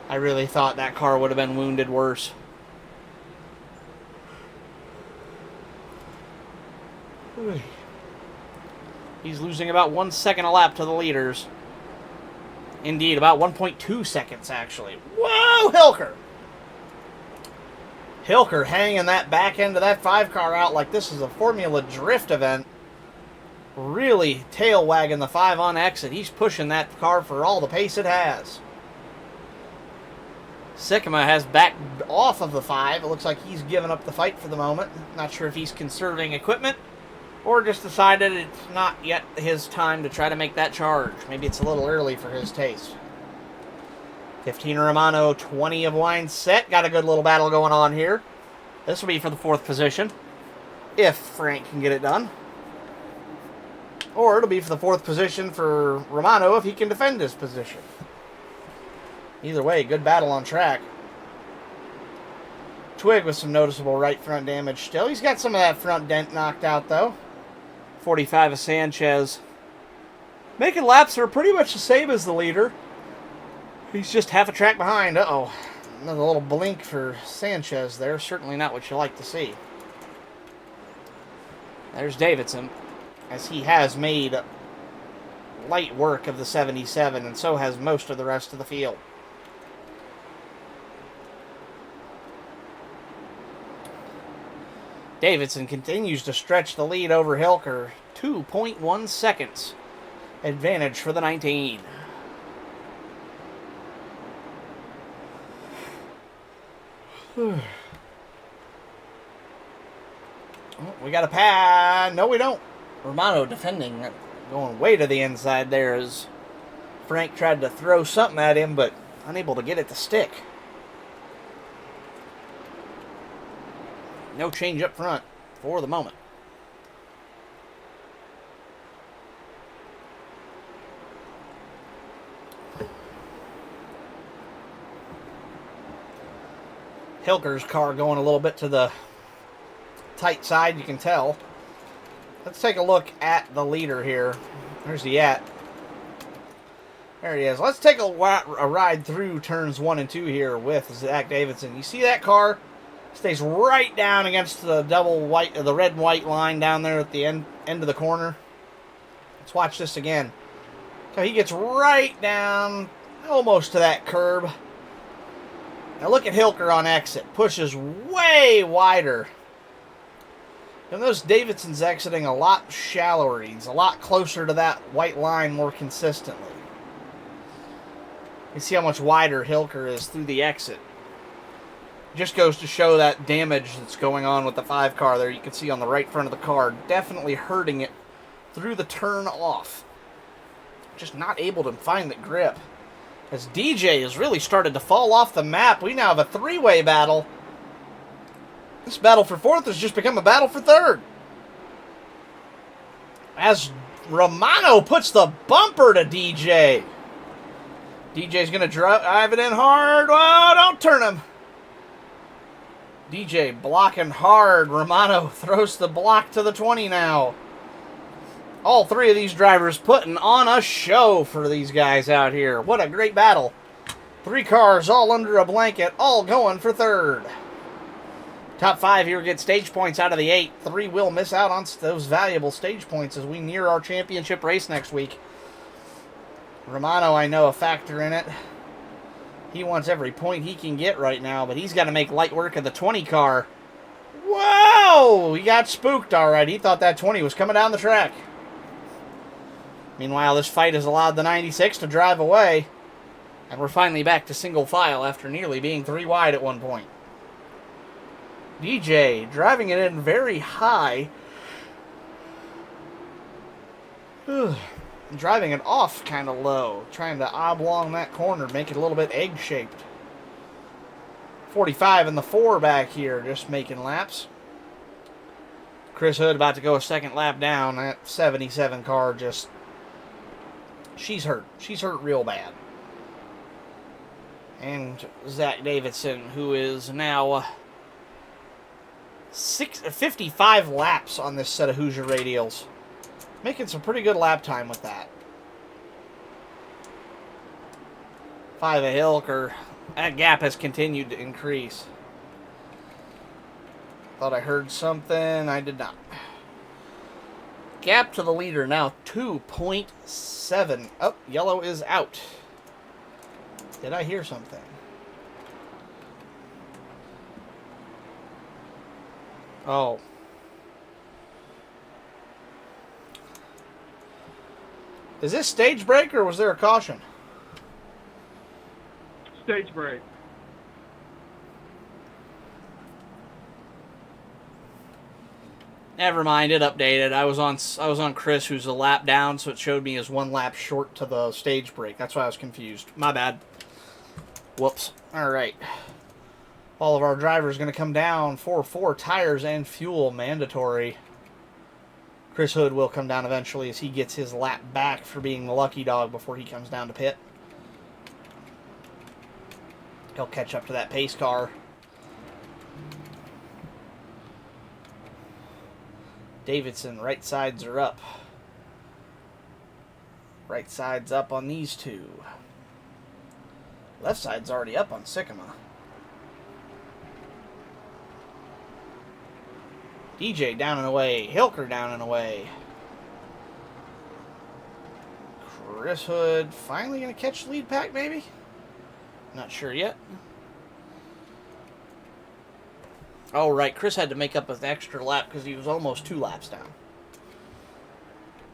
Speaker 1: I really thought that car would have been wounded worse. He's losing about 1 second a lap to the leaders. Indeed, about 1.2 seconds, actually. Whoa, Hilker! Hilker hanging that back end of that 5 car out like this is a Formula Drift event. Really tail wagging the 5 on exit. He's pushing that car for all the pace it has. Sycamore has backed off of the 5. It looks like he's given up the fight for the moment. Not sure if he's conserving equipment Or just decided it's not yet his time to try to make that charge. Maybe it's a little early for his taste. 15 Romano, 20 of Wine set. Got a good little battle going on here. This will be for the 4th position, if Frank can get it done. Or it'll be for the 4th position for Romano if he can defend his position. Either way, good battle on track. Twig with some noticeable right front damage still. He's got some of that front dent knocked out, though. 45 of Sanchez. Making laps that are pretty much the same as the leader. He's just half a track behind. Uh-oh. Another little blink for Sanchez there. Certainly not what you like to see. There's Davidson, as he has made light work of the 77, and so has most of the rest of the field. Davidson continues to stretch the lead over Hilker. 2.1 seconds advantage for the 19. Oh, we got a pad. No, we don't. Romano defending, going way to the inside there as Frank tried to throw something at him, but unable to get it to stick. No change up front for the moment. Hilker's car going a little bit to the tight side, you can tell. Let's take a look at the leader here. Where's he at? There he is. Let's take a ride through turns 1 and 2 here with Zach Davidson. You see that car? Stays right down against the the red and white line down there at the end of the corner. Let's watch this again. So he gets right down almost to that curb. Now look at Hilker on exit. Pushes way wider. You'll notice Davidson's exiting a lot shallower. He's a lot closer to that white line more consistently. You see how much wider Hilker is through the exit. Just goes to show that damage that's going on with the 5 car there. You can see on the right front of the car, definitely hurting it through the turn off. Just not able to find the grip. As DJ has really started to fall off the map, we now have a 3-way battle. This battle for 4th has just become a battle for 3rd. As Romano puts the bumper to DJ. DJ's going to drive it in hard. Oh, don't turn him. DJ blocking hard. Romano throws the block to the 20 now. All 3 of these drivers putting on a show for these guys out here. What a great battle. 3 cars all under a blanket, all going for 3rd. Top 5 here get stage points out of the 8. 3 will miss out on those valuable stage points as we near our championship race next week. Romano, I know, a factor in it. He wants every point he can get right now, but he's got to make light work of the 20 car. Whoa! He got spooked, all right. He thought that 20 was coming down the track. Meanwhile, this fight has allowed the 96 to drive away, and we're finally back to single file after nearly being 3 wide at one point. DJ driving it in very high. Driving it off kind of low, trying to oblong that corner, make it a little bit egg-shaped. 45 in the 4 back here, just making laps. Chris Hood about to go a second lap down. That 77 car just... She's hurt. She's hurt real bad. And Zach Davidson, who is now 55 laps on this set of Hoosier radials. Making some pretty good lap time with that. 5 of Hilker. That gap has continued to increase. Thought I heard something. I did not. Gap to the leader now 2.7. Oh, yellow is out. Did I hear something? Oh. Is this stage break or was there a caution?
Speaker 6: Stage break.
Speaker 1: Never mind, it updated. I was on Chris, who's a lap down, so it showed me as 1 lap short to the stage break. That's why I was confused. My bad. Whoops. All right. All of our drivers going to come down for 4 tires and fuel, mandatory. Chris Hood will come down eventually as he gets his lap back for being the lucky dog before he comes down to pit. He'll catch up to that pace car. Davidson, right sides are up. Right side's up on these two. Left side's already up on Sycamore. DJ down and away. Hilker down and away. Chris Hood finally going to catch the lead pack, maybe? Not sure yet. Oh, right. Chris had to make up an extra lap because he was almost 2 laps down.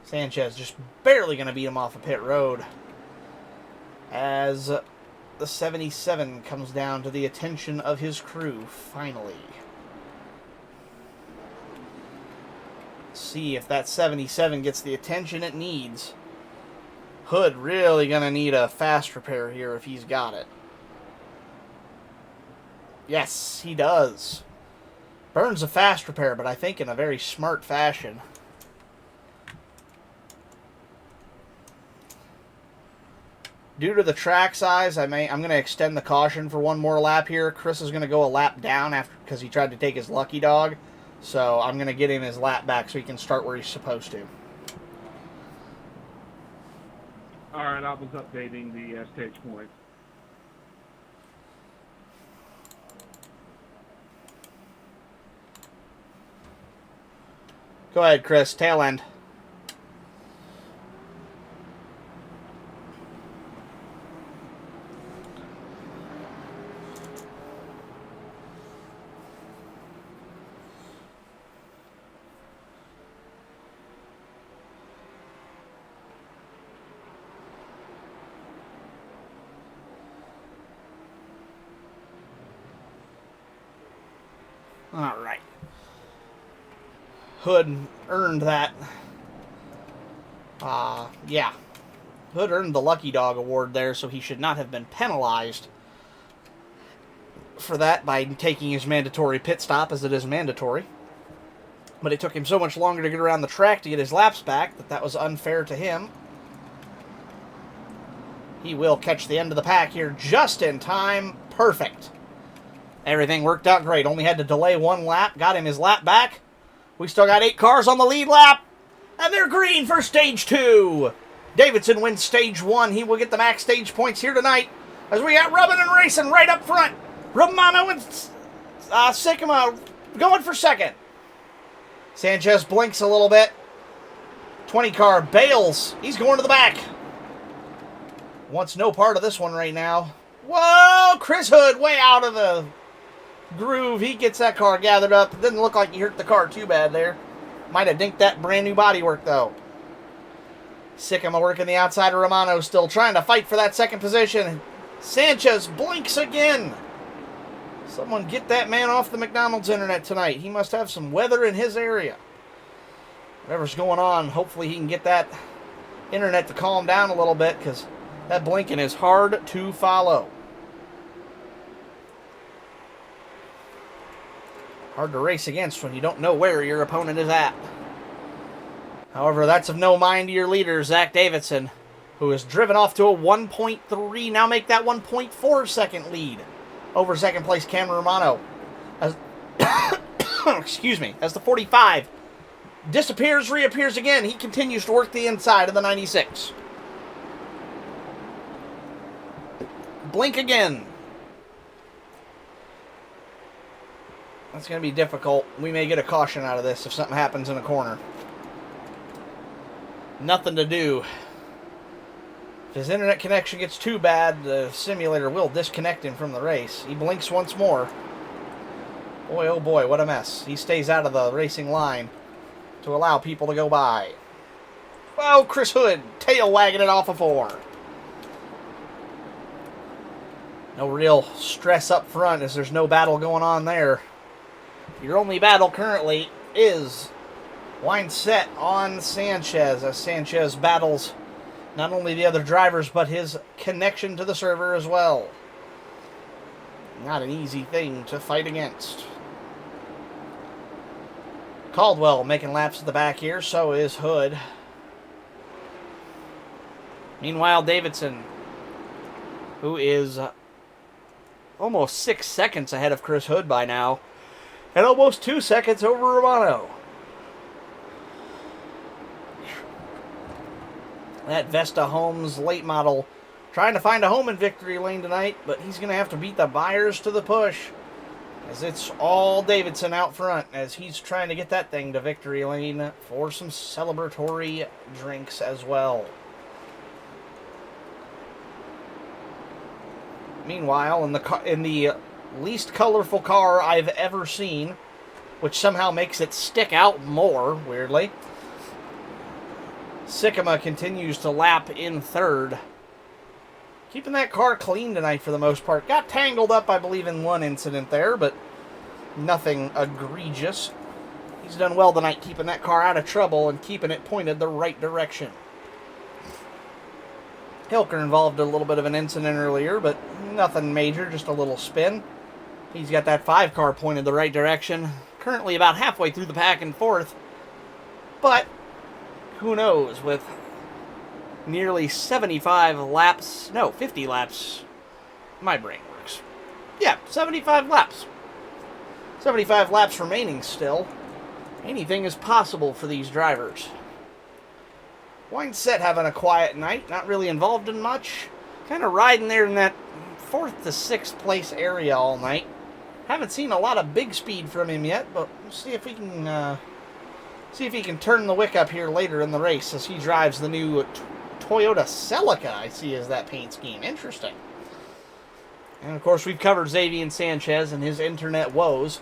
Speaker 1: Sanchez just barely going to beat him off of pit road. As the 77 comes down to the attention of his crew, finally. See if that 77 gets the attention it needs. Hood really going to need a fast repair here if he's got it. Yes, he does. Burns a fast repair, but I think in a very smart fashion. Due to the track size, I'm going to extend the caution for 1 more lap here. Chris is going to go a lap down after because he tried to take his lucky dog. So I'm going to get him his lap back so he can start where he's supposed to.
Speaker 6: All right, I was updating the stage point.
Speaker 1: Go ahead, Chris. Tail end. All right. Hood earned that. Yeah. Hood earned the Lucky Dog award there, so he should not have been penalized for that by taking his mandatory pit stop, as it is mandatory. But it took him so much longer to get around the track to get his laps back that was unfair to him. He will catch the end of the pack here just in time. Perfect. Everything worked out great. Only had to delay 1 lap. Got him his lap back. We still got 8 cars on the lead lap. And they're green for stage 2. Davidson wins stage 1. He will get the max stage points here tonight. As we got rubbing and racing right up front. Romano and Sycamore going for second. Sanchez blinks a little bit. 20 car bails. He's going to the back. Wants no part of this one right now. Whoa! Chris Hood way out of the groove. He gets that car gathered up. It doesn't look like he hurt the car too bad there. Might have dinked that brand new bodywork though. Sycamore working the outside of Romano, still trying to fight for that second position. Sanchez blinks again. Someone get that man off the McDonald's internet tonight. He must have some weather in his area. Whatever's going on, hopefully he can get that internet to calm down a little bit, because that blinking is hard to follow. Hard to race against when you don't know where your opponent is at. However, that's of no mind to your leader, Zach Davidson, who has driven off to a 1.3, now make that 1.4 second lead over second place Cameron Romano. As, excuse me, as the 45 disappears, reappears again, he continues to work the inside of the 96. Blink again. That's going to be difficult. We may get a caution out of this if something happens in a corner. Nothing to do. If his internet connection gets too bad, the simulator will disconnect him from the race. He blinks once more. Boy, oh boy, what a mess. He stays out of the racing line to allow people to go by. Oh, Chris Hood, tail wagging it off of 4. No real stress up front as there's no battle going on there. Your only battle currently is Wine set on Sanchez as Sanchez battles not only the other drivers, but his connection to the server as well. Not an easy thing to fight against. Caldwell making laps at the back here, so is Hood. Meanwhile, Davidson, who is almost 6 seconds ahead of Chris Hood by now, and almost 2 seconds over Romano. That Vesta Homes late model trying to find a home in victory lane tonight, but he's going to have to beat the Byers to the push, as it's all Davidson out front as he's trying to get that thing to victory lane for some celebratory drinks as well. Meanwhile, in the least colorful car I've ever seen, which somehow makes it stick out more, weirdly, Sycamore continues to lap in third. Keeping that car clean tonight for the most part. Got tangled up, I believe, in one incident there, but nothing egregious. He's done well tonight keeping that car out of trouble and keeping it pointed the right direction. Hilker involved in a little bit of an incident earlier, but nothing major, just a little spin. He's got that 5 car pointed the right direction. Currently about halfway through the pack and fourth, but who knows, with nearly 75 laps, no, 50 laps, my brain works. Yeah, 75 laps. 75 laps remaining still. Anything is possible for these drivers. Wineset having a quiet night, not really involved in much. Kind of riding there in that 4th to 6th place area all night. Haven't seen a lot of big speed from him yet, but we'll see if we can see if he can turn the wick up here later in the race as he drives the new Toyota Celica, I see, as that paint scheme. Interesting. And, of course, we've covered Xavier Sanchez and his internet woes.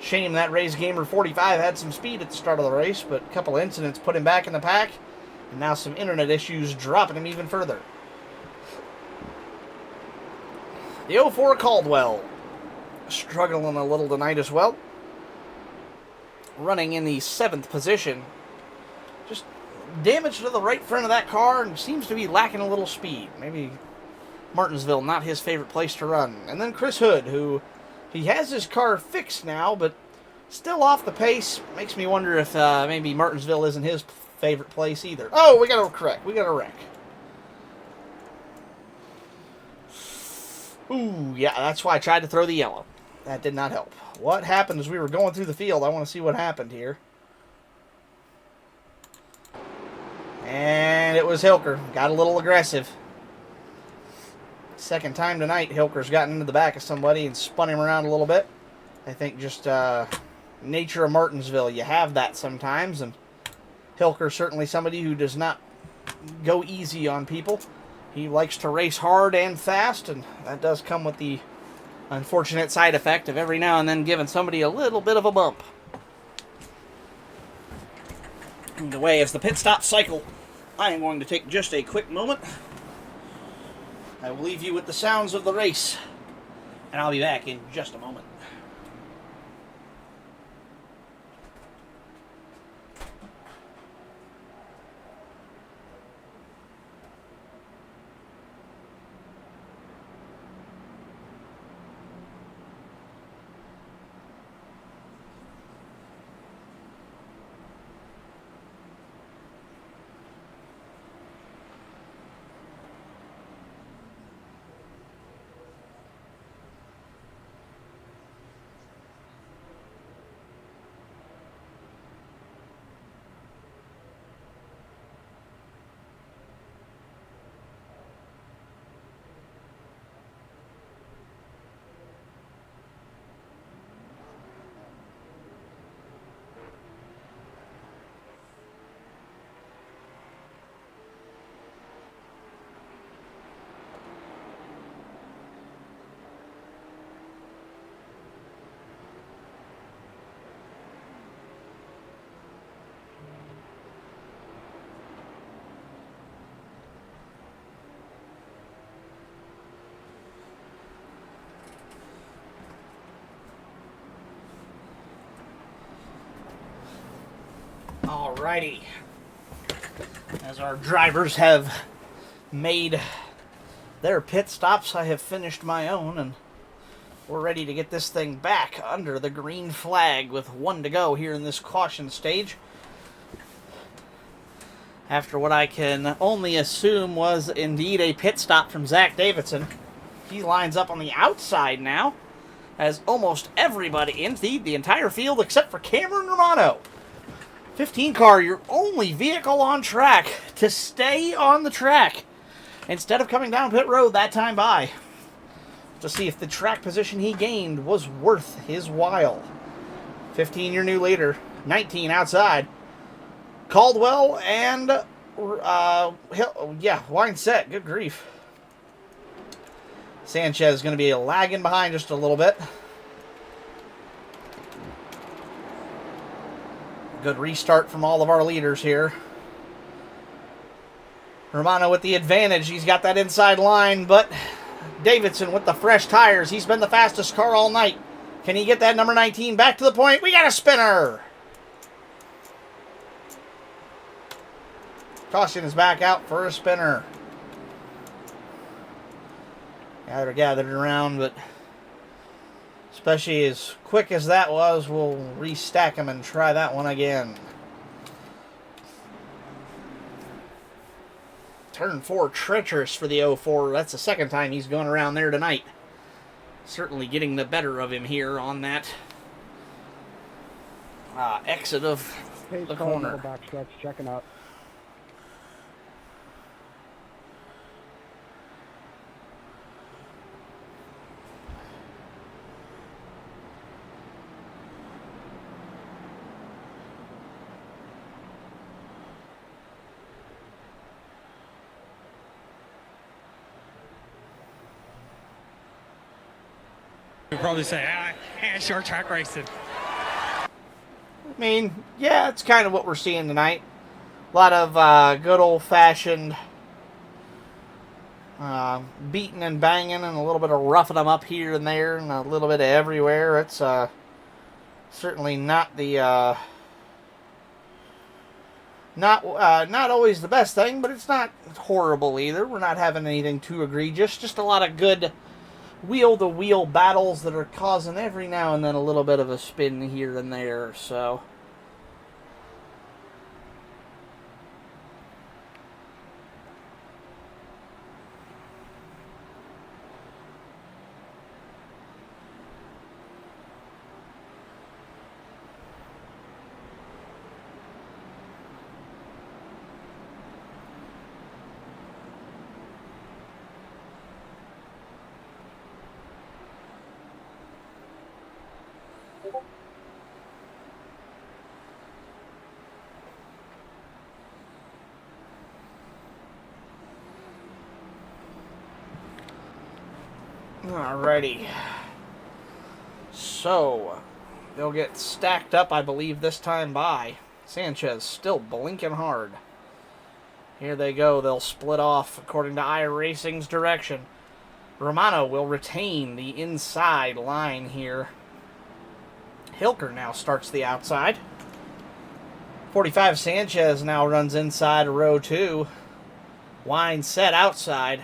Speaker 1: Shame that Rays Gamer 45 had some speed at the start of the race, but a couple of incidents put him back in the pack, and now some internet issues dropping him even further. The 04 Caldwell struggling a little tonight as well. Running in the 7th position. Just damage to the right front of that car and seems to be lacking a little speed. Maybe Martinsville, not his favorite place to run. And then Chris Hood, who he has his car fixed now, but still off the pace. Makes me wonder if maybe Martinsville isn't his favorite place either. Oh, we got a wreck. Ooh, yeah, that's why I tried to throw the yellow. That did not help. What happened as we were going through the field? I want to see what happened here. And it was Hilker. Got a little aggressive. Second time tonight, Hilker's gotten into the back of somebody and spun him around a little bit. I think just nature of Martinsville. You have that sometimes, and Hilker's certainly somebody who does not go easy on people. He likes to race hard and fast, and that does come with the unfortunate side effect of every now and then giving somebody a little bit of a bump. Either way, as the pit stop cycle, I am going to take just a quick moment. I will leave you with the sounds of the race, and I'll be back in just a moment. Alrighty. As our drivers have made their pit stops, I have finished my own, and we're ready to get this thing back under the green flag with 1 to go here in this caution stage. After what I can only assume was indeed a pit stop from Zach Davidson. He lines up on the outside now, as almost everybody, indeed the entire field except for Cameron Romano. 15 car, your only vehicle on track to stay on the track instead of coming down pit road that time by, to see if the track position he gained was worth his while. 15 your new leader, 19 outside. Caldwell and wine set. Good grief. Sanchez is going to be lagging behind just a little bit. Good restart from all of our leaders here. Romano with the advantage. He's got that inside line, but Davidson with the fresh tires. He's been the fastest car all night. Can he get that number 19 back to the point? We got a spinner. Caution is back out for a spinner. Gathered around, but especially as quick as that was, we'll restack them and try that one again. Turn 4 treacherous for the 04. That's the second time he's gone around there tonight. Certainly getting the better of him here on that exit of the corner.
Speaker 5: Backstretch, checking out.
Speaker 8: You'd probably say, short track racing.
Speaker 1: I mean, yeah, it's kind of what we're seeing tonight. A lot of good old-fashioned beating and banging and a little bit of roughing them up here and there and a little bit of everywhere. It's certainly not the not always the best thing, but it's not horrible either. We're not having anything too egregious. Just a lot of good wheel-to-wheel battles that are causing every now and then a little bit of a spin here and there, so. Alrighty. So, they'll get stacked up, I believe, this time by Sanchez, still blinking hard. Here they go. They'll split off according to iRacing's direction. Romano will retain the inside line here. Hilker now starts the outside. 45 Sanchez now runs inside row 2. Wine set outside.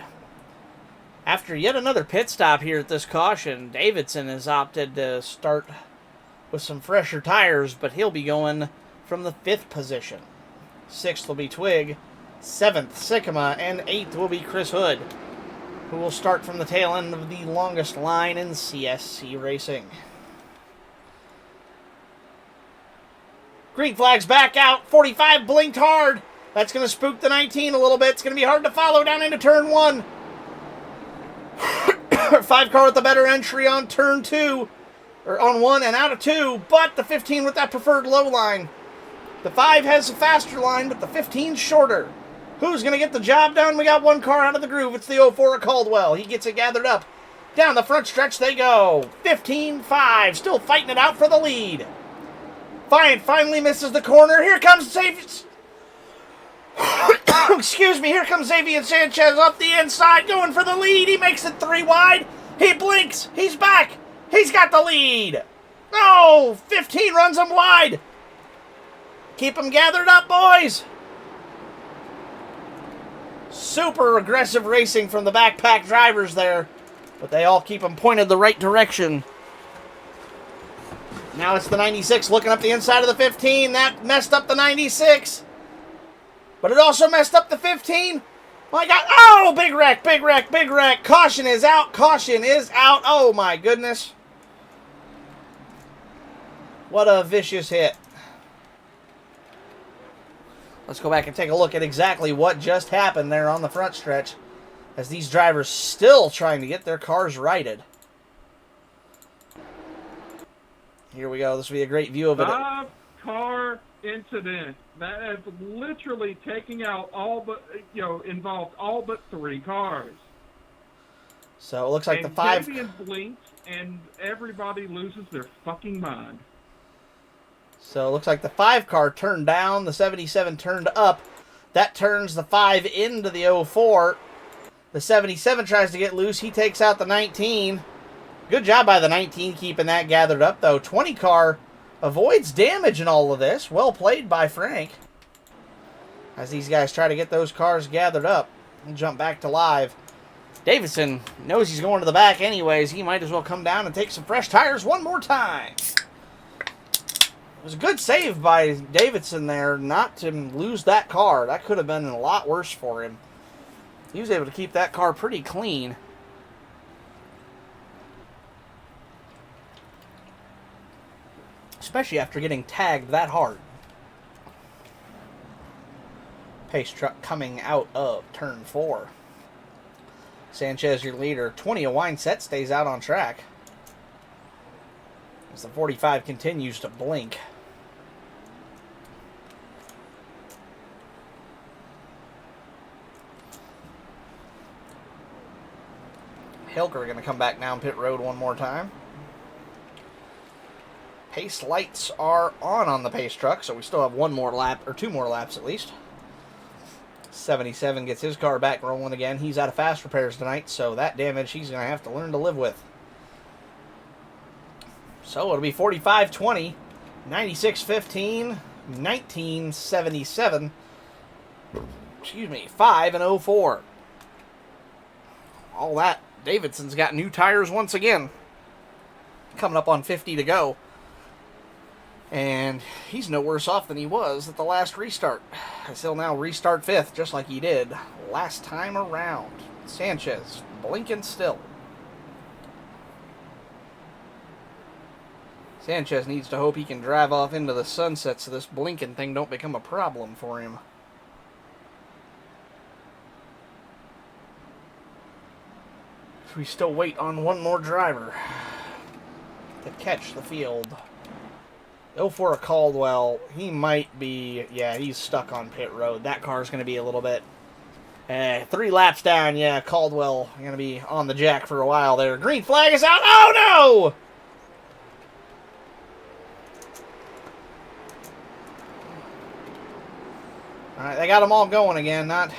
Speaker 1: After yet another pit stop here at this caution, Davidson has opted to start with some fresher tires, but he'll be going from the 5th position. 6th will be Twig, 7th Sycamore, and 8th will be Chris Hood, who will start from the tail end of the longest line in CSC racing. Green flag's back out. 45 blinked hard. That's going to spook the 19 a little bit. It's going to be hard to follow down into turn 1. 5 car with the better entry on turn 2, or on 1 and out of 2, but the 15 with that preferred low line. The 5 has a faster line, but the 15's shorter. Who's going to get the job done? We got 1 car out of the groove. It's the 04 of Caldwell. He gets it gathered up. Down the front stretch they go. 15-5, still fighting it out for the lead. Finally misses the corner. Here comes excuse me, here comes Xavier Sanchez up the inside, going for the lead. He makes it 3 wide. He blinks. He's back. He's got the lead. Oh, 15 runs him wide. Keep them gathered up, boys! Super aggressive racing from the backpack drivers there. But they all keep them pointed the right direction. Now it's the 96 looking up the inside of the 15. That messed up the 96. But it also messed up the 15. My God. Oh, big wreck, big wreck, big wreck. Caution is out. Caution is out. Oh, my goodness. What a vicious hit. Let's go back and take a look at exactly what just happened there on the front stretch as these drivers still trying to get their cars righted. Here we go. This will be a great view of it.
Speaker 6: 5-car incident that is literally taking out all but, involved all but 3 cars.
Speaker 1: So it looks like
Speaker 6: and
Speaker 1: the 5...
Speaker 6: Fabian blinks and everybody loses their fucking mind.
Speaker 1: So it looks like the 5 car turned down, the 77 turned up. That turns the 5 into the 04. The 77 tries to get loose. He takes out the 19. Good job by the 19 keeping that gathered up, though. 20 car avoids damage in all of this. Well played by Frank. As these guys try to get those cars gathered up. We'll jump back to live. Davidson knows he's going to the back anyways. He might as well come down and take some fresh tires one more time. It was a good save by Davidson there not to lose that car. That could have been a lot worse for him. He was able to keep that car pretty clean. Especially after getting tagged that hard. Pace truck coming out of turn 4. Sanchez, your leader. 20 a wine set, stays out on track. As the 45 continues to blink. Hilker going to come back down pit road one more time. Pace lights are on the pace truck, so we still have one more lap, or 2 more laps at least. 77 gets his car back rolling again. He's out of fast repairs tonight, so that damage he's going to have to learn to live with. So it'll be 45-20, 96-15, 19-77, 5 and 04. All that. Davidson's got new tires once again. Coming up on 50 to go. And he's no worse off than he was at the last restart. As he'll now restart 5th, just like he did last time around. Sanchez, blinking still. Sanchez needs to hope he can drive off into the sunset so this blinking thing don't become a problem for him. We still wait on one more driver to catch the field. Go for a Caldwell. He might be, yeah, he's stuck on pit road. That car's going to be a little bit, 3 laps down. Yeah, Caldwell going to be on the jack for a while there. Green flag is out. Oh, no! All right, they got them all going again. Not,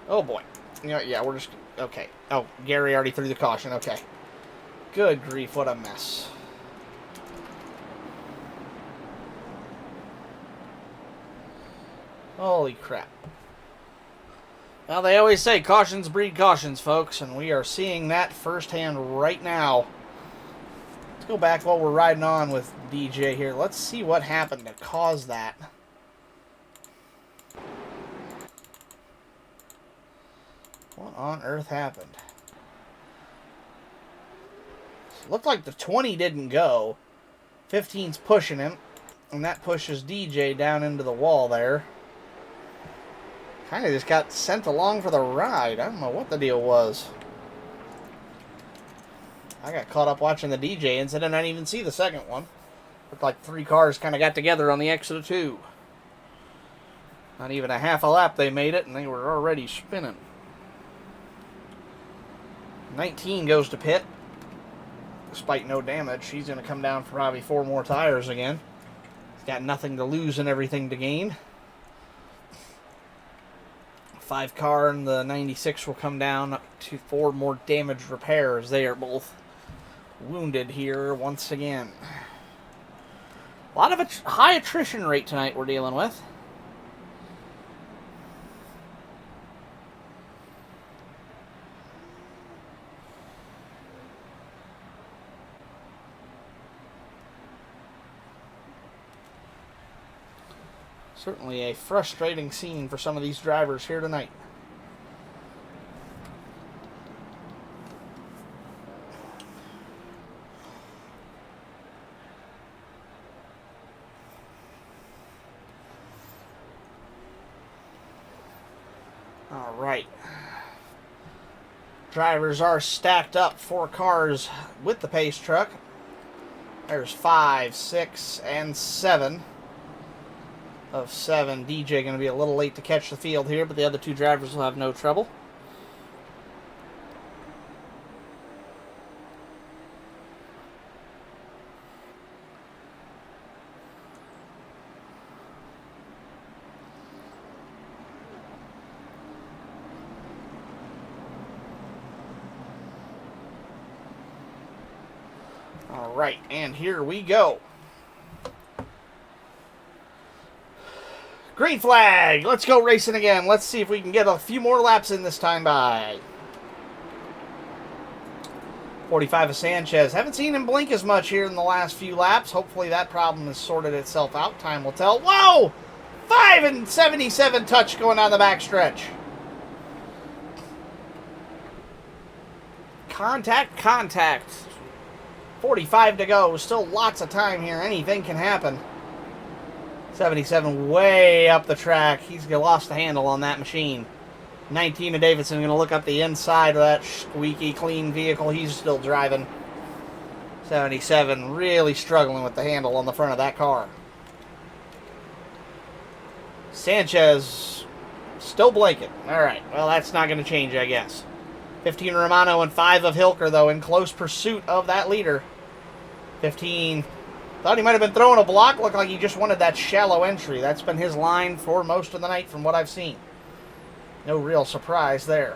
Speaker 1: oh, boy. Yeah, we're just... Okay. Oh, Gary already threw the caution. Okay. Good grief, what a mess. Holy crap. Well, they always say cautions breed cautions, folks, and we are seeing that firsthand right now. Let's go back while we're riding on with DJ here. Let's see what happened to cause that. What on earth happened? Looked like the 20 didn't go. 15's pushing him. And that pushes DJ down into the wall there. Kind of just got sent along for the ride. I don't know what the deal was. I got caught up watching the DJ incident. I didn't even see the second one. Looked like 3 cars kind of got together on the exit of 2. Not even a half a lap they made it, and they were already spinning. 19 goes to pit. Despite no damage, he's going to come down for probably 4 more tires again. He's got nothing to lose and everything to gain. 5 car and the 96 will come down to 4 more damage repairs. They are both wounded here once again. A lot of high attrition rate tonight we're dealing with. Certainly a frustrating scene for some of these drivers here tonight. All right. Drivers are stacked up, 4 cars with the pace truck. There's 5, 6, and 7. Of 7. DJ going to be a little late to catch the field here, but the other 2 drivers will have no trouble. All right, and here we go. Green flag! Let's go racing again. Let's see if we can get a few more laps in this time by. 45 of Sanchez. Haven't seen him blink as much here in the last few laps. Hopefully that problem has sorted itself out. Time will tell. Whoa! 5 and 77 touch going down the backstretch. Contact, contact. 45 to go. Still lots of time here. Anything can happen. 77 way up the track. He's lost the handle on that machine. 19 of Davidson going to look up the inside of that squeaky clean vehicle he's still driving. 77 really struggling with the handle on the front of that car. Sanchez still blinking. Alright, well that's not going to change, I guess. 15 Romano and 5 of Hilker, though, in close pursuit of that leader. 15... Thought he might have been throwing a block. Looked like he just wanted that shallow entry. That's been his line for most of the night from what I've seen. No real surprise there.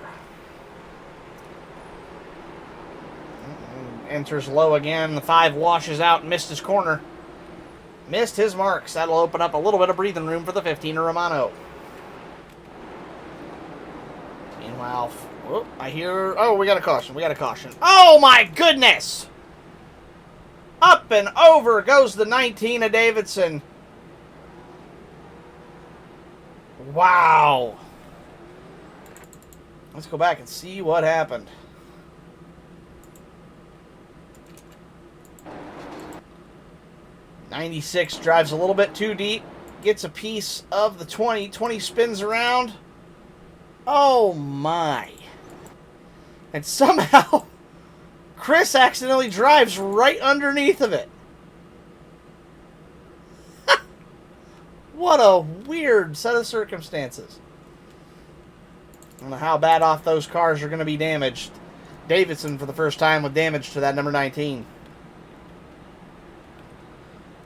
Speaker 1: Enters low again. The 5 washes out and missed his corner. Missed his marks. That'll open up a little bit of breathing room for the 15 Romano. Meanwhile, I hear... Oh, we got a caution. We got a caution. Oh, my goodness! Up and over goes the 19 of Davidson. Wow. Let's go back and see what happened. '96 drives a little bit too deep. Gets a piece of the 20. 20 spins around. Oh my. And somehow... Chris accidentally drives right underneath of it. What a weird set of circumstances. I don't know how bad off those cars are going to be damaged. Davidson for the first time with damage to that number 19.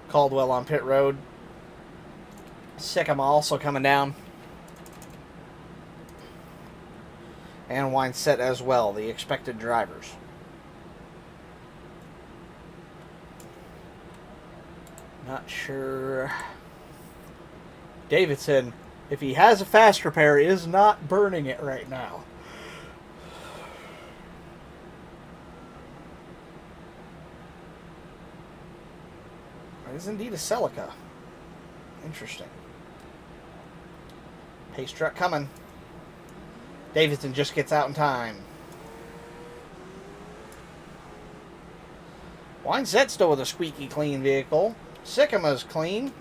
Speaker 1: Caldwell on pit road. Sycamore also coming down. And Winesett as well, the expected drivers. Not sure. Davidson, if he has a fast repair, is not burning it right now. It is indeed a Celica. Interesting. Pace truck coming. Davidson just gets out in time. Winesett still with a squeaky clean vehicle. Sycama's clean.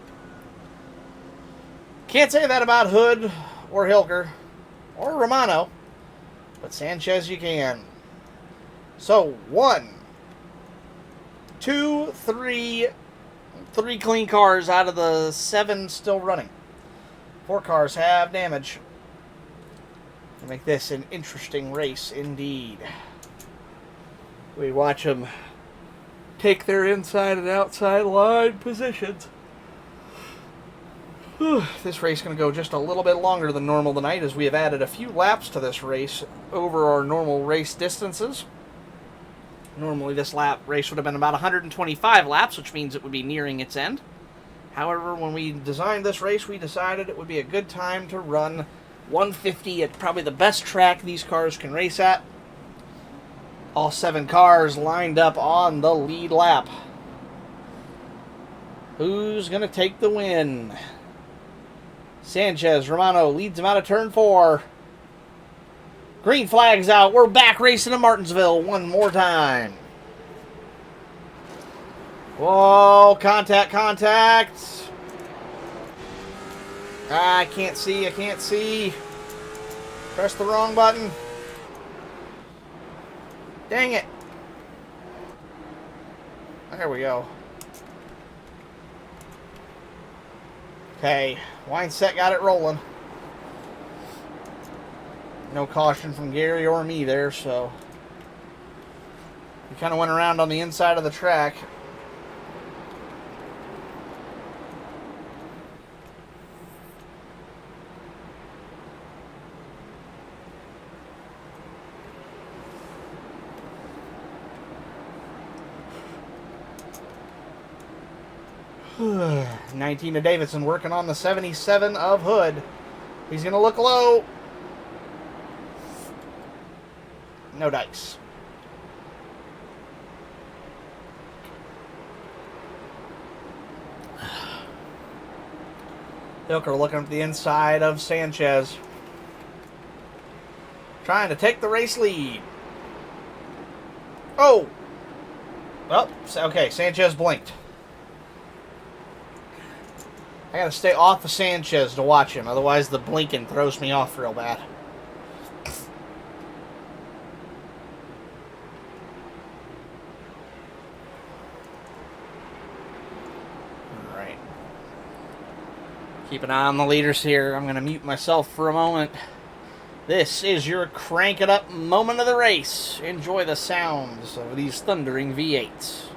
Speaker 1: Can't say that about Hood or Hilker or Romano, but Sanchez you can. So 1, 2, 3 clean cars out of the 7 still running. 4 cars have damage. To make this an interesting race indeed. We watch them take their inside and outside line positions. This race is going to go just a little bit longer than normal tonight, as we have added a few laps to this race over our normal race distances. Normally this race would have been about 125 laps, which means it would be nearing its end. However, when we designed this race, we decided it would be a good time to run 150 at probably the best track these cars can race at. All 7 cars lined up on the lead lap. Who's going to take the win? Sanchez Romano leads him out of turn 4. Green flag's out. We're back racing in Martinsville one more time. Whoa, contact, contact. I can't see, I can't see. Press the wrong button. Dang it. There we go. Okay, Wineset got it rolling. No caution from Gary or me there, so we kind of went around on the inside of the track. 19 to Davidson working on the 77 of Hood. He's going to look low. No dice. Hilker looking at the inside of Sanchez. Trying to take the race lead. Oh! Well, okay, Sanchez blinked. I gotta stay off of Sanchez to watch him, otherwise the blinking throws me off real bad. Alright. Keep an eye on the leaders here. I'm gonna mute myself for a moment. This is your crank it up moment of the race. Enjoy the sounds of these thundering V8s.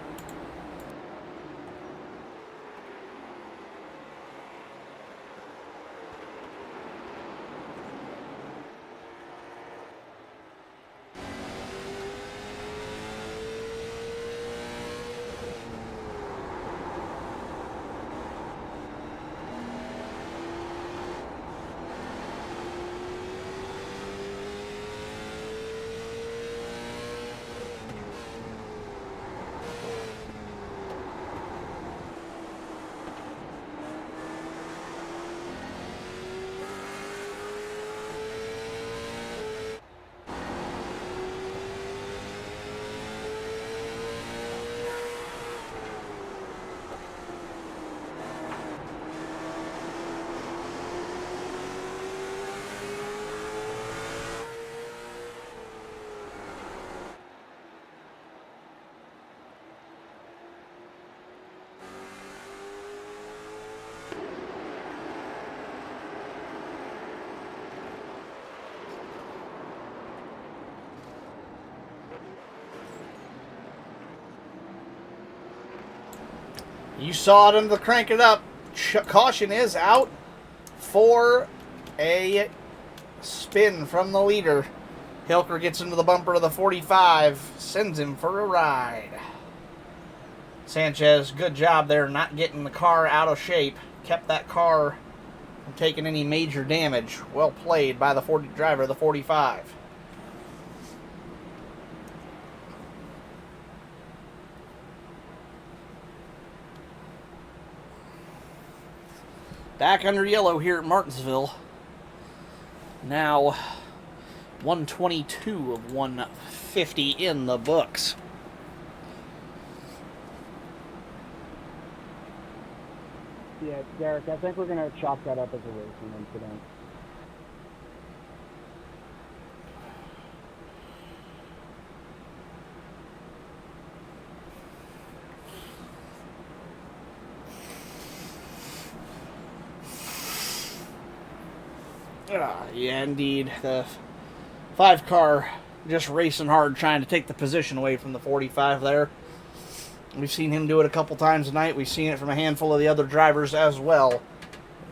Speaker 1: You saw it in the crank it up. Caution is out for a spin from the leader. Hilker gets into the bumper of the 45, sends him for a ride. Sanchez, good job there not getting the car out of shape. Kept that car from taking any major damage. Well played by the driver of the 45. Back under yellow here at Martinsville. Now 122 of 150 in the books.
Speaker 5: Yeah, Derek, I think we're going to chalk that up as a racing incident.
Speaker 1: Yeah, indeed. The 5 car just racing hard, trying to take the position away from the 45 there. We've seen him do it a couple times tonight. We've seen it from a handful of the other drivers as well.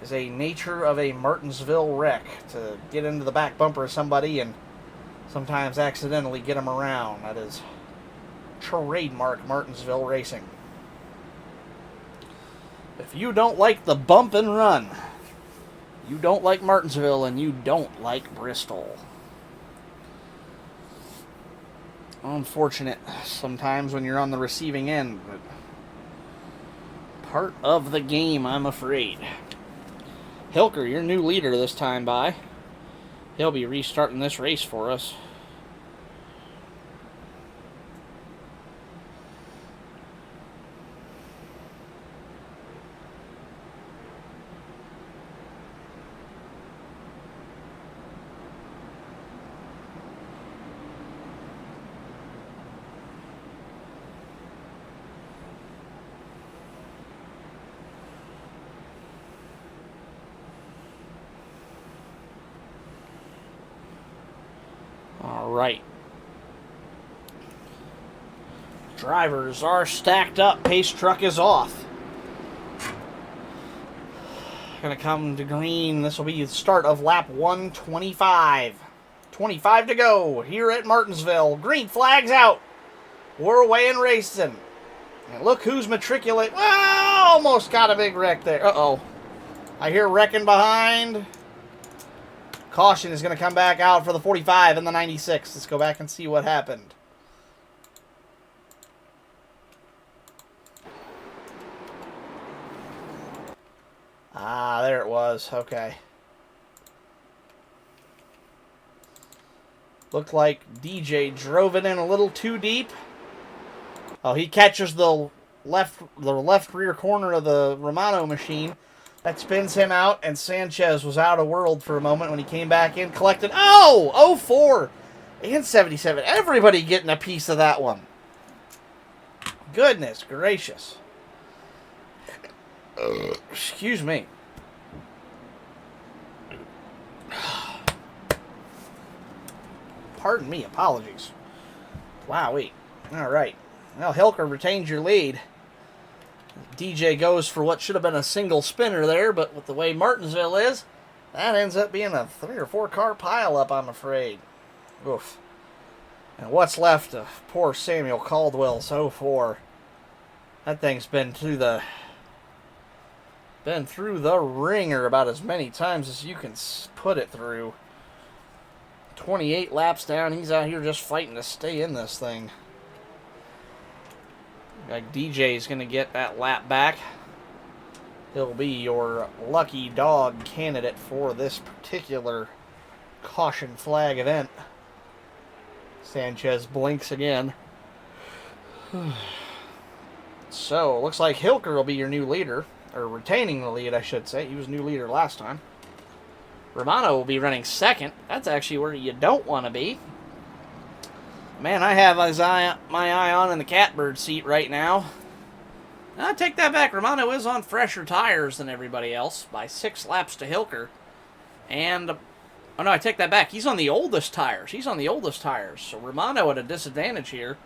Speaker 1: It's a nature of a Martinsville wreck to get into the back bumper of somebody and sometimes accidentally get them around. That is trademark Martinsville racing. If you don't like the bump and run, you don't like Martinsville, and you don't like Bristol. Unfortunate sometimes when you're on the receiving end, but part of the game, I'm afraid. Hilker, your new leader this time by. He'll be restarting this race for us. Right. Drivers are stacked up. Pace truck is off. Gonna come to green. This will be the start of lap 125. 25 to go here at Martinsville. Green flag's out. We're away and racing. And look who's matriculate. Well, almost got a big wreck there. Uh-oh. I hear wrecking behind. Caution is going to come back out for the 45 and the 96. Let's go back and see what happened. Ah, there it was. Okay. Looked like DJ drove it in a little too deep. Oh, he catches the left rear corner of the Romano machine. That spins him out, and Sanchez was out of world for a moment when he came back in, collected, 04 and 77. Everybody getting a piece of that one. Goodness gracious. Excuse me. Pardon me, apologies. Wowee. All right. Well, Hilker retains your lead. DJ goes for what should have been a single spinner there, but with the way Martinsville is, that ends up being a 3 or 4 car pileup, I'm afraid. Oof. And what's left of poor Samuel Caldwell's 04. That thing's been through the ringer about as many times as you can put it through. 28 laps down, he's out here just fighting to stay in this thing. Like DJ's going to get that lap back. He'll be your lucky dog candidate for this particular caution flag event. Sanchez blinks again. So, looks like Hilker will be your new leader. Or retaining the lead, I should say. He was new leader last time. Romano will be running second. That's actually where you don't want to be. Man, I have my eye on in the catbird seat right now. I take that back. Romano is on fresher tires than everybody else by 6 laps to Hilker. And, oh no, I take that back. He's on the oldest tires. So Romano at a disadvantage here.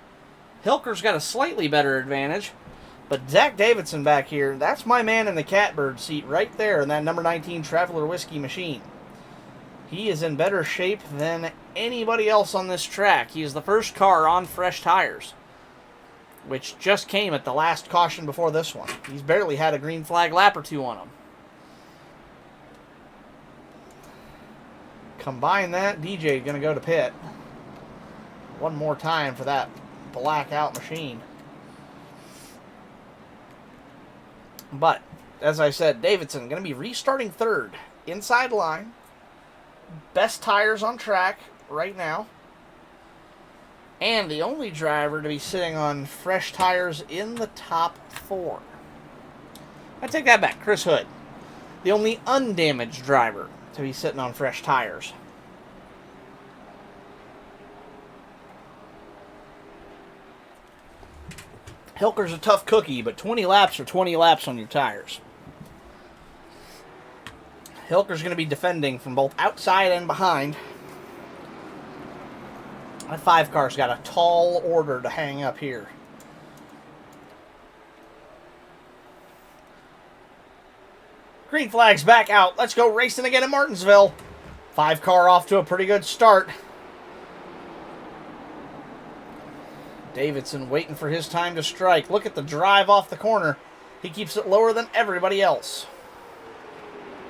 Speaker 1: Hilker's got a slightly better advantage. But Zach Davidson back here, that's my man in the catbird seat right there in that number 19 Traveler Whiskey machine. He is in better shape than anybody else on this track. He is the first car on fresh tires, which just came at the last caution before this one. He's barely had a green flag lap or 2 on him. Combine that, DJ going to go to pit. One more time for that blackout machine. But, as I said, Davidson going to be restarting third. Inside line. Best tires on track right now. And the only driver to be sitting on fresh tires in the top 4. I take that back. Chris Hood. The only undamaged driver to be sitting on fresh tires. Hilker's a tough cookie, but 20 laps are 20 laps on your tires. Hilker's going to be defending from both outside and behind. That 5 car's got a tall order to hang up here. Green flag's back out. Let's go racing again at Martinsville. 5 car off to a pretty good start. Davidson waiting for his time to strike. Look at the drive off the corner. He keeps it lower than everybody else.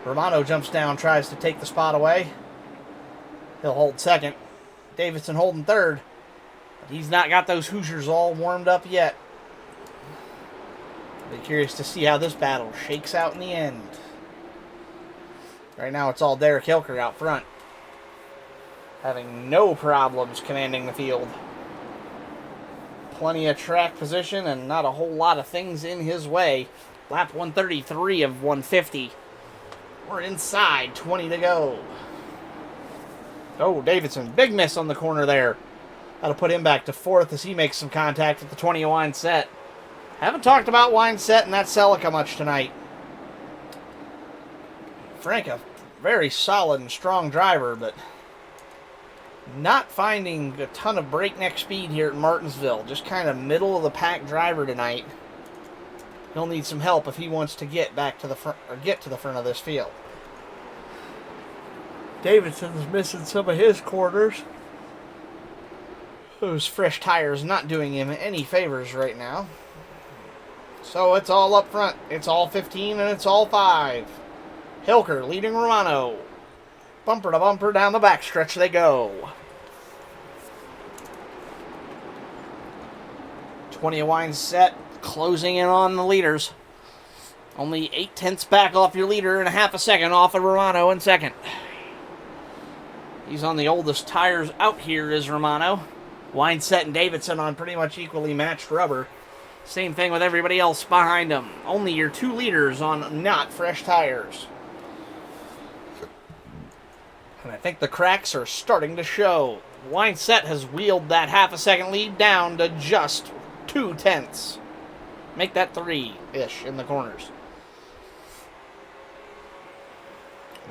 Speaker 1: Romano jumps down, tries to take the spot away. He'll hold second. Davidson holding third. But he's not got those Hoosiers all warmed up yet. Be curious to see how this battle shakes out in the end. Right now it's all Derek Hilker out front, having no problems commanding the field. Plenty of track position and not a whole lot of things in his way. Lap 133 of 150. We're inside, 20 to go. Oh, Davidson, big miss on the corner there. That'll put him back to fourth as he makes some contact with the 20 of Wine-Set. Haven't talked about Wine-Set and that Celica much tonight. Frank, a very solid and strong driver, but not finding a ton of breakneck speed here at Martinsville. Just kind of middle of the pack driver tonight. He'll need some help if he wants to get back to the front or get to the front of this field. Davidson's missing some of his corners. Those fresh tires not doing him any favors right now. So it's all up front. It's all 15 and it's all 5. Hilker leading Romano. Bumper to bumper down the backstretch they go. 20 of Wine-Set closing in on the leaders. Only 0.8 back off your leader and a half a second off of Romano in second. He's on the oldest tires out here is Romano. Wine-Set and Davidson on pretty much equally matched rubber. Same thing with everybody else behind them. Only your 2 leaders on not fresh tires. And I think the cracks are starting to show. Wine-Set has wheeled that half a second lead down to just 0.2. Make that 3-ish in the corners.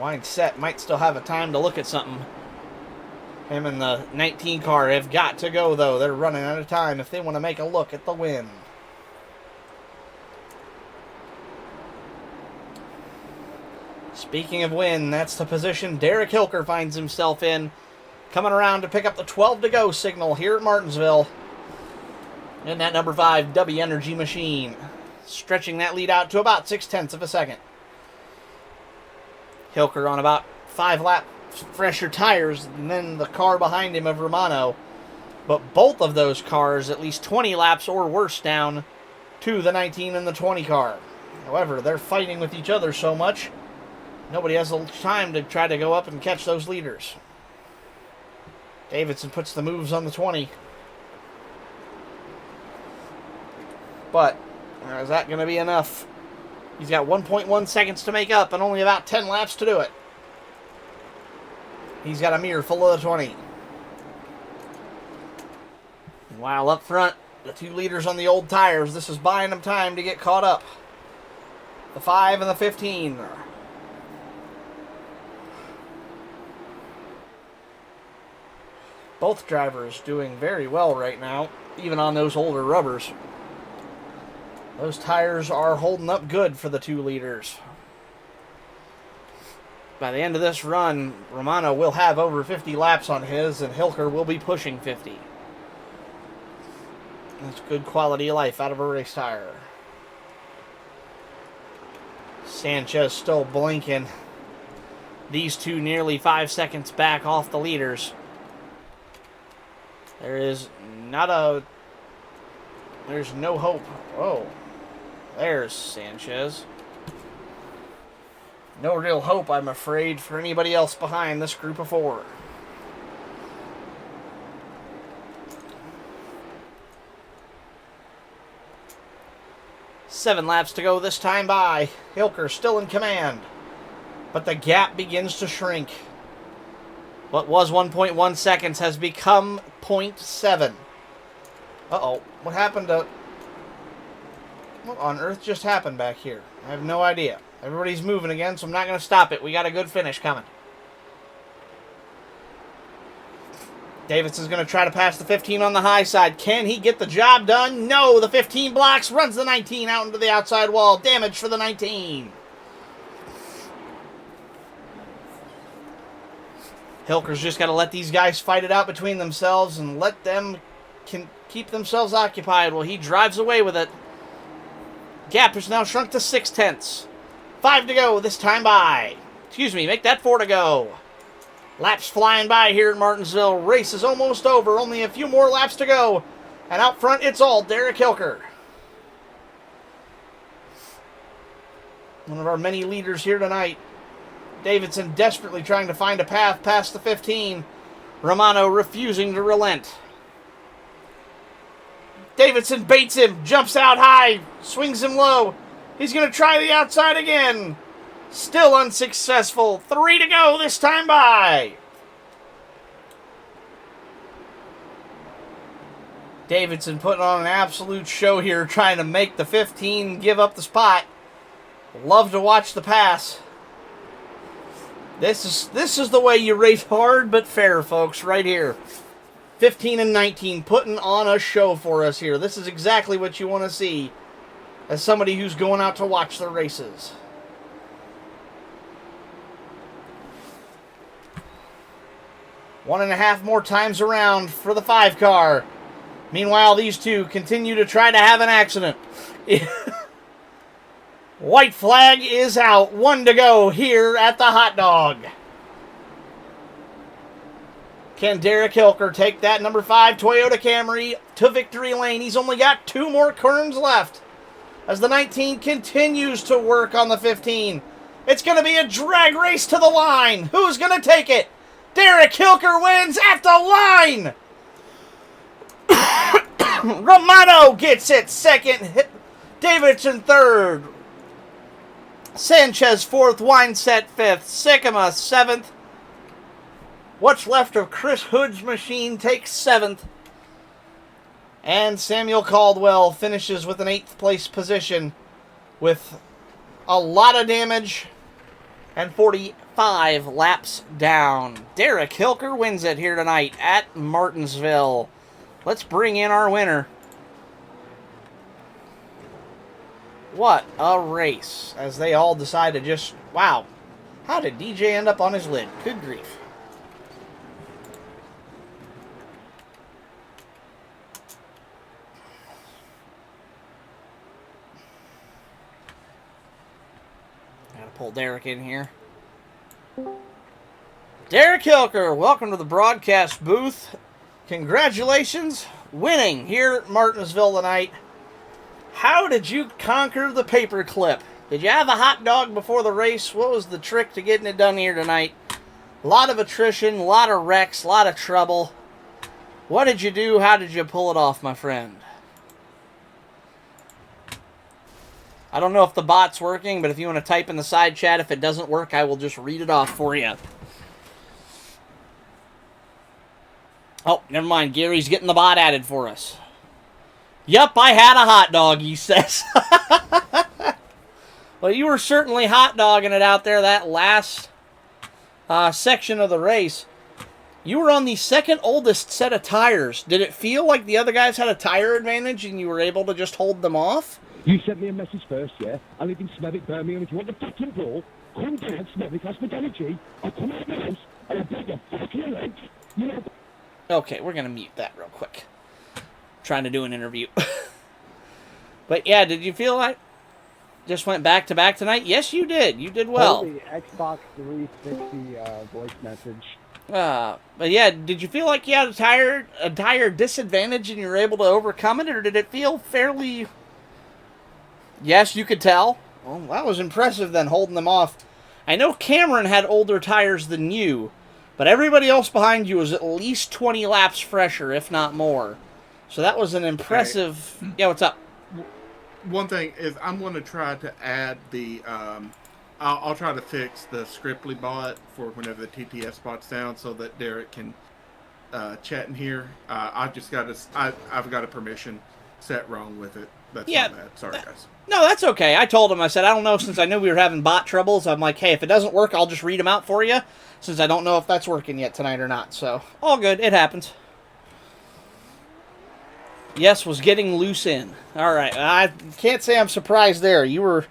Speaker 1: Wine-Set might still have a time to look at something. Him and the 19 car have got to go, though. They're running out of time if they want to make a look at the win. Speaking of win, that's the position Derek Hilker finds himself in. Coming around to pick up the 12 to go signal here at Martinsville. And that number 5 W Energy machine. Stretching that lead out to about 0.6 of a second. Hilker on about 5 lap fresher tires than the car behind him of Romano. But both of those cars at least 20 laps or worse down to the 19 and the 20 car. However, they're fighting with each other so much, nobody has the time to try to go up and catch those leaders. Davidson puts the moves on the 20. But is that going to be enough? He's got 1.1 seconds to make up and only about 10 laps to do it. He's got a mirror full of the 20. While up front, the 2 leaders on the old tires, this is buying them time to get caught up. The 5 and the 15. Both drivers doing very well right now, even on those older rubbers. Those tires are holding up good for the 2 leaders. By the end of this run, Romano will have over 50 laps on his, and Hilker will be pushing 50. That's good quality of life out of a race tire. Sanchez still blinking. These 2 nearly 5 seconds back off the leaders. There's no hope. Oh, there's Sanchez. No real hope, I'm afraid, for anybody else behind this group of 4. Seven laps to go this time by. Hilker still in command. But the gap begins to shrink. What was 1.1 seconds has become 0.7. Uh-oh. What happened to... What on earth just happened back here? I have no idea. Everybody's moving again, so I'm not going to stop it. We got a good finish coming. Davidson's going to try to pass the 15 on the high side. Can he get the job done? No, the 15 blocks, runs the 19 out into the outside wall. Damage for the 19. Hilker's just got to let these guys fight it out between themselves and let them keep themselves occupied while he drives away with it. Gap is now shrunk to 0.6. 5 to go this time by. Excuse me, make that 4 to go. Laps flying by here at Martinsville. Race is almost over. Only a few more laps to go. And out front, it's all Derek Hilker. One of our many leaders here tonight. Davidson desperately trying to find a path past the 15. Romano refusing to relent. Davidson baits him, jumps out high, swings him low. He's going to try the outside again. Still unsuccessful. 3 to go this time by. Davidson putting on an absolute show here, trying to make the 15 give up the spot. Love to watch the pass. This is the way you race hard but fair, folks, right here. 15 and 19 putting on a show for us here. This is exactly what you want to see as somebody who's going out to watch the races. One and a half more times around for the 5 car. Meanwhile, these two continue to try to have an accident. White flag is out. 1 to go here at the hot dog. Can Derek Hilker take that number 5 Toyota Camry to victory lane? He's only got 2 more turns left as the 19 continues to work on the 15. It's going to be a drag race to the line. Who's going to take it? Derek Hilker wins at the line. Romano gets it second. Davidson third. Sanchez fourth. Wineset fifth. Sycamore seventh. What's left of Chris Hood's machine takes 7th. And Samuel Caldwell finishes with an 8th place position with a lot of damage and 45 laps down. Derek Hilker wins it here tonight at Martinsville. Let's bring in our winner. What a race, as they all decide to just, wow, how did DJ end up on his lid? Good grief. Pull Derek in here. Derek Hilker, welcome to the broadcast booth. Congratulations, winning here at Martinsville tonight. How did you conquer the paperclip? Did you have a hot dog before the race? What was the trick to getting it done here tonight? A lot of attrition, a lot of wrecks, a lot of trouble. What did you do? How did you pull it off, my friend? I don't know if the bot's working, but if you want to type in the side chat, if it doesn't work, I will just read it off for you. Oh, never mind. Gary's getting the bot added for us. Yup, I had a hot dog, he says. Well, you were certainly hot dogging it out there that last section of the race. You were on the second oldest set of tires. Did it feel like the other guys had a tire advantage and you were able to just hold them off?
Speaker 9: You sent me a message first, yeah? I live in Smethwick, Birmingham. If you want the fucking ball, come down Smethwick Hospitality. I'll come out of the house and I'll break your fucking legs. You know.
Speaker 1: Okay, we're going to mute that real quick. Trying to do an interview. But yeah, did you feel like just went back to back tonight? Yes, you did. You did well.
Speaker 5: The Xbox 360 voice message.
Speaker 1: But yeah, did you feel like you had a tire disadvantage and you were able to overcome it, or did it feel fairly... Yes, you could tell. Well, that was impressive then, holding them off. I know Cameron had older tires than you, but everybody else behind you was at least 20 laps fresher, if not more. So that was an impressive... Okay. Yeah, what's up?
Speaker 10: One thing is I'm going to try to add the... I'll try to fix the Scriptly bot for whenever the TTS bot's down so that Derek can chat in here. I've got a permission set wrong with it. That's not bad. Sorry, guys.
Speaker 1: No, that's okay. I told him, I said, I don't know, since I knew we were having bot troubles, I'm like, hey, if it doesn't work, I'll just read them out for you, since I don't know if that's working yet tonight or not. So, all good. It happens. Yes, was getting loose in. All right. I can't say I'm surprised there. You were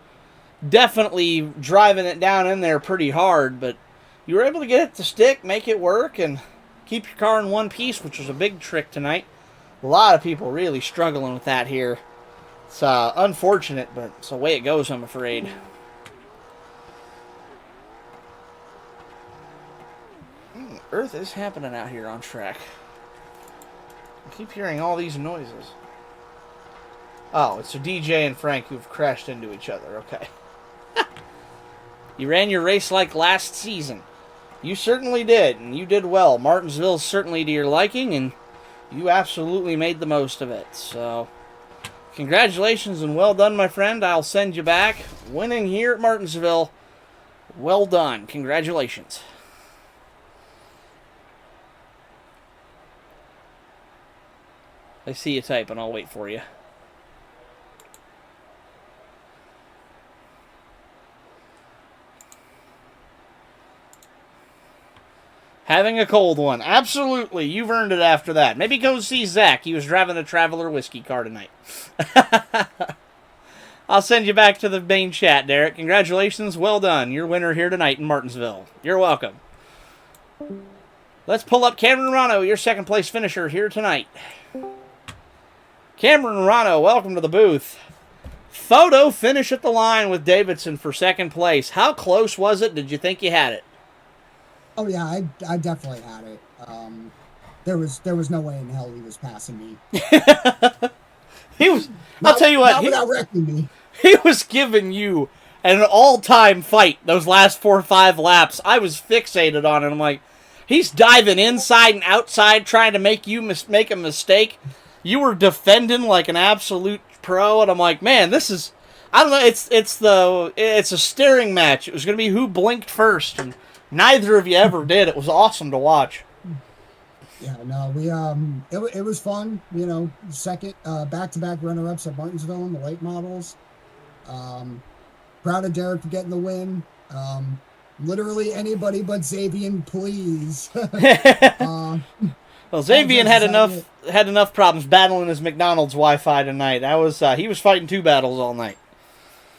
Speaker 1: definitely driving it down in there pretty hard, but you were able to get it to stick, make it work, and keep your car in one piece, which was a big trick tonight. A lot of people really struggling with that here. It's unfortunate, but it's the way it goes, I'm afraid. Earth is happening out here on track. I keep hearing all these noises. Oh, it's DJ and Frank who've crashed into each other. Okay. You ran your race like last season. You certainly did, and you did well. Martinsville's certainly to your liking, and you absolutely made the most of it. So, congratulations and well done, my friend. I'll send you back. Winning here at Martinsville. Well done. Congratulations. I see you typing. I'll wait for you. Having a cold one. Absolutely. You've earned it after that. Maybe go see Zach. He was driving a Traveler whiskey car tonight. I'll send you back to the main chat, Derek. Congratulations. Well done. You're winner here tonight in Martinsville. You're welcome. Let's pull up Cameron Rano, your second place finisher here tonight. Cameron Rano, welcome to the booth. Photo finish at the line with Davidson for second place. How close was it? Did you think you had it?
Speaker 11: Oh yeah, I definitely had it. There was no way in hell he was passing me.
Speaker 1: He was. I'll tell you what.
Speaker 11: Not without wrecking me.
Speaker 1: He was giving you an all-time fight. Those last 4 or 5 laps, I was fixated on it. I'm like, he's diving inside and outside, trying to make you make a mistake. You were defending like an absolute pro, and I'm like, man, this is. I don't know. It's a staring match. It was going to be who blinked first, and neither of you ever did. It was awesome to watch.
Speaker 11: Yeah, no, we it was fun. You know, second back-to-back runner-ups at Martinsville in the late models. Proud of Derek for getting the win. Literally anybody but Xavier, please.
Speaker 1: Well, Xavier had enough problems battling his McDonald's Wi-Fi tonight. He was fighting 2 battles all night.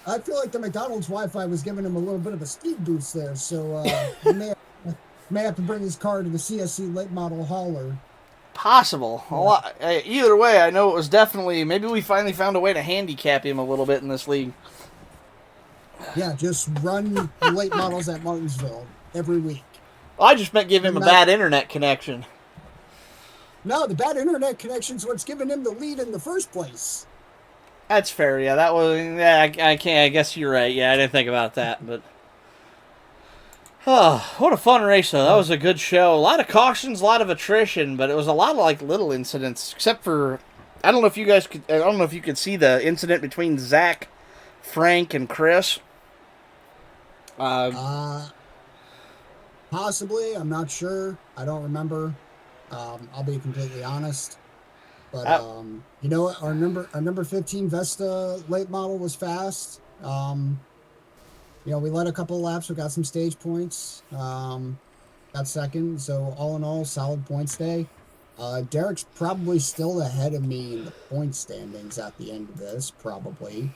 Speaker 11: I feel like the McDonald's Wi-Fi was giving him a little bit of a speed boost there, so he may have to bring his car to the CSC late model hauler.
Speaker 1: Possible. Yeah. Either way, I know it was definitely. Maybe we finally found a way to handicap him a little bit in this league.
Speaker 11: Yeah, just run late models at Martinsville every week.
Speaker 1: I just meant give him a bad internet connection.
Speaker 11: No, the bad internet connection's what's giving him the lead in the first place.
Speaker 1: That's fair. Yeah, that was. Yeah, I can't. I guess you're right. Yeah, I didn't think about that, but. Oh, what a fun race, though. That was a good show. A lot of cautions, a lot of attrition, but it was a lot of, like, little incidents, except for, I don't know if you could see the incident between Zach, Frank, and Chris.
Speaker 11: Possibly. I'm not sure. I don't remember. I'll be completely honest. But, you know what? Our number 15 Vesta late model was fast. You know, we led a couple of laps. We got some stage points. Got second. So, all in all, solid points day. Derek's probably still ahead of me in the point standings at the end of this, probably.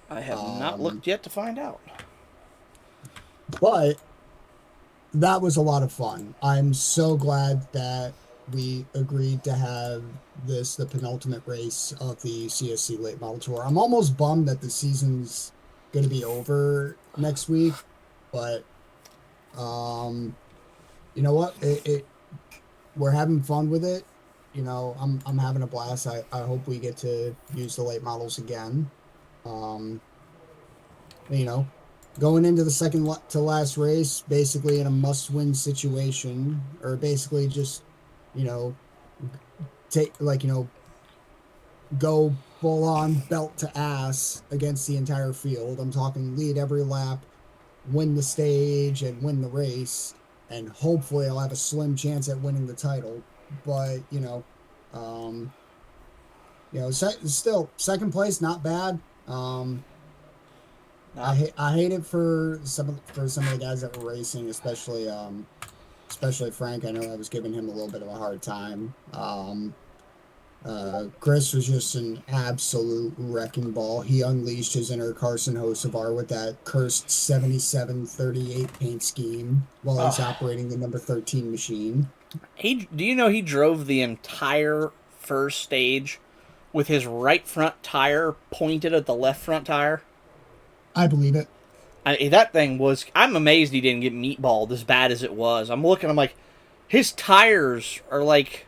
Speaker 1: I have not looked yet to find out.
Speaker 11: But that was a lot of fun. I'm so glad that we agreed to have this, the penultimate race of the CSC Late Model Tour. I'm almost bummed that the season's going to be over next week, but you know what? We're having fun with it. You know, I'm having a blast. I hope we get to use the late models again. You know, going into the second to last race, basically in a must-win situation, or basically just, you know, go full on belt to ass against the entire field. I'm talking lead every lap, win the stage, and win the race, and hopefully I'll have a slim chance at winning the title. But still second place, not bad. I hate it for some of the guys that were racing, especially Frank. I know I was giving him a little bit of a hard time. Chris was just an absolute wrecking ball. He unleashed his inner Carson Hocevar with that cursed 7738 paint scheme while he's operating the number 13 machine.
Speaker 1: Do you know he drove the entire first stage with his right front tire pointed at the left front tire?
Speaker 11: I believe it.
Speaker 1: That thing was... I'm amazed he didn't get meatballed as bad as it was. I'm looking, I'm like, his tires are, like,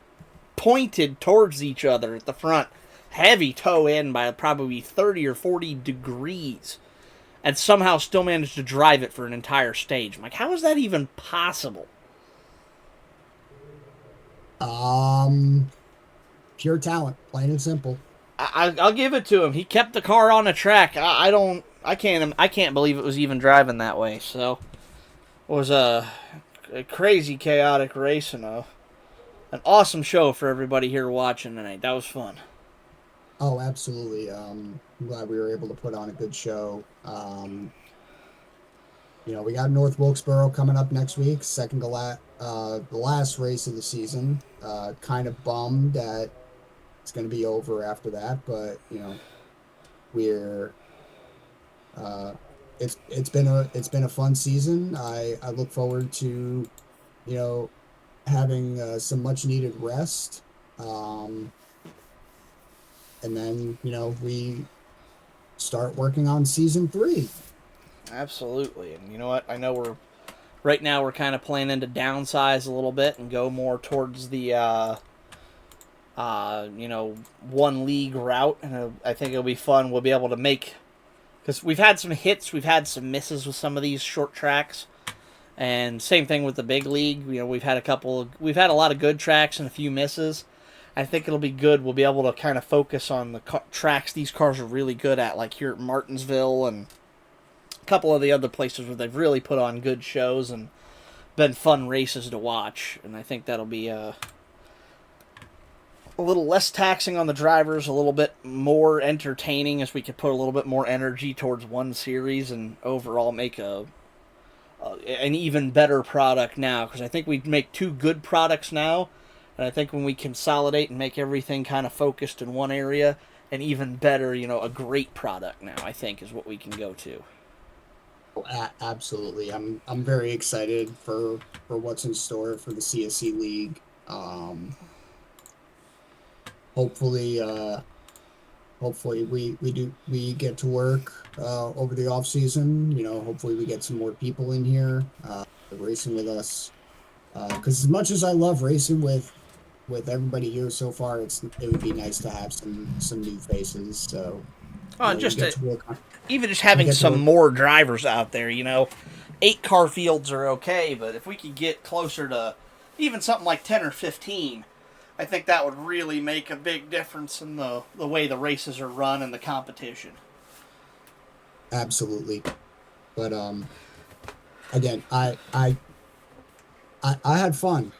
Speaker 1: pointed towards each other at the front. Heavy toe in by probably 30 or 40 degrees. And somehow still managed to drive it for an entire stage. I'm like, how is that even possible?
Speaker 11: Pure talent, plain and simple.
Speaker 1: I'll give it to him. He kept the car on the track. I can't believe it was even driving that way. So it was a crazy, chaotic race and an awesome show for everybody here watching tonight. That was fun.
Speaker 11: Oh, absolutely. I'm glad we were able to put on a good show. We got North Wilkesboro coming up next week, the last race of the season. Kind of bummed that it's going to be over after that, but it's been a fun season. I look forward to having some much needed rest, and then we start working on season 3.
Speaker 1: Absolutely. And you know what? I know right now we're kind of planning to downsize a little bit and go more towards the, one league route. And I think it'll be fun. We'll be able to make, because we've had some hits, we've had some misses with some of these short tracks. And same thing with the big league. We've had a lot of good tracks and a few misses. I think it'll be good. We'll be able to kind of focus on the tracks these cars are really good at, like here at Martinsville and a couple of the other places where they've really put on good shows and been fun races to watch. And I think that'll be a little less taxing on the drivers, a little bit more entertaining, as we could put a little bit more energy towards one series and overall make an even better product now. Because I think we make 2 good products now, and I think when we consolidate and make everything kind of focused in one area, an even better, a great product now, I think, is what we can go to.
Speaker 11: Absolutely. I'm very excited for what's in store for the CSC League. Hopefully we get to work over the off season. Hopefully we get some more people in here racing with us. Because as much as I love racing with everybody here so far, it would be nice to have some new faces. So
Speaker 1: even just having some more drivers out there, 8-car fields are okay, but if we could get closer to even something like 10 or 15, I think that would really make a big difference in the way the races are run and the competition.
Speaker 11: Absolutely. But again, I had fun,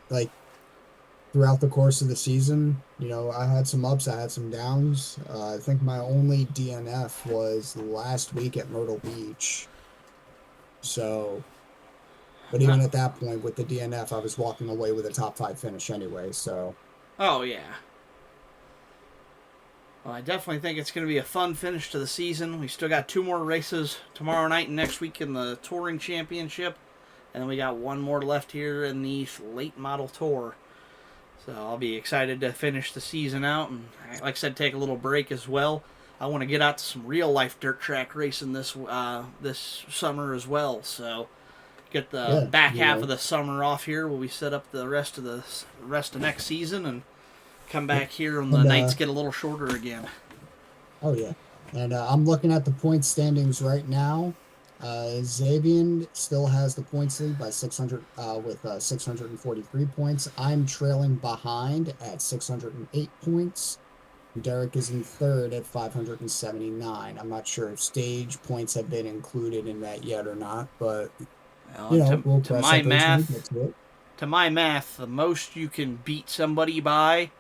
Speaker 11: like throughout the course of the season. I had some ups, I had some downs. I think my only DNF was last week at Myrtle Beach. So, but even at that point with the DNF, I was walking away with a top 5 finish anyway, so.
Speaker 1: Oh, yeah. Well, I definitely think it's going to be a fun finish to the season. We still got 2 more races tomorrow night and next week in the Touring Championship. And then we got 1 more left here in the Late Model Tour. So I'll be excited to finish the season out. And like I said, take a little break as well. I want to get out to some real-life dirt track racing this summer as well. So get the back half of the summer off here while we set up the rest of next season and come back here when the nights get a little shorter again.
Speaker 11: Oh, yeah. And I'm looking at the point standings right now. Xavier still has the points lead by 600 with 643 points. I'm trailing behind at 608 points. Derek is in third at 579. I'm not sure if stage points have been included in that yet or not, but we'll
Speaker 1: to my math, the most you can beat somebody by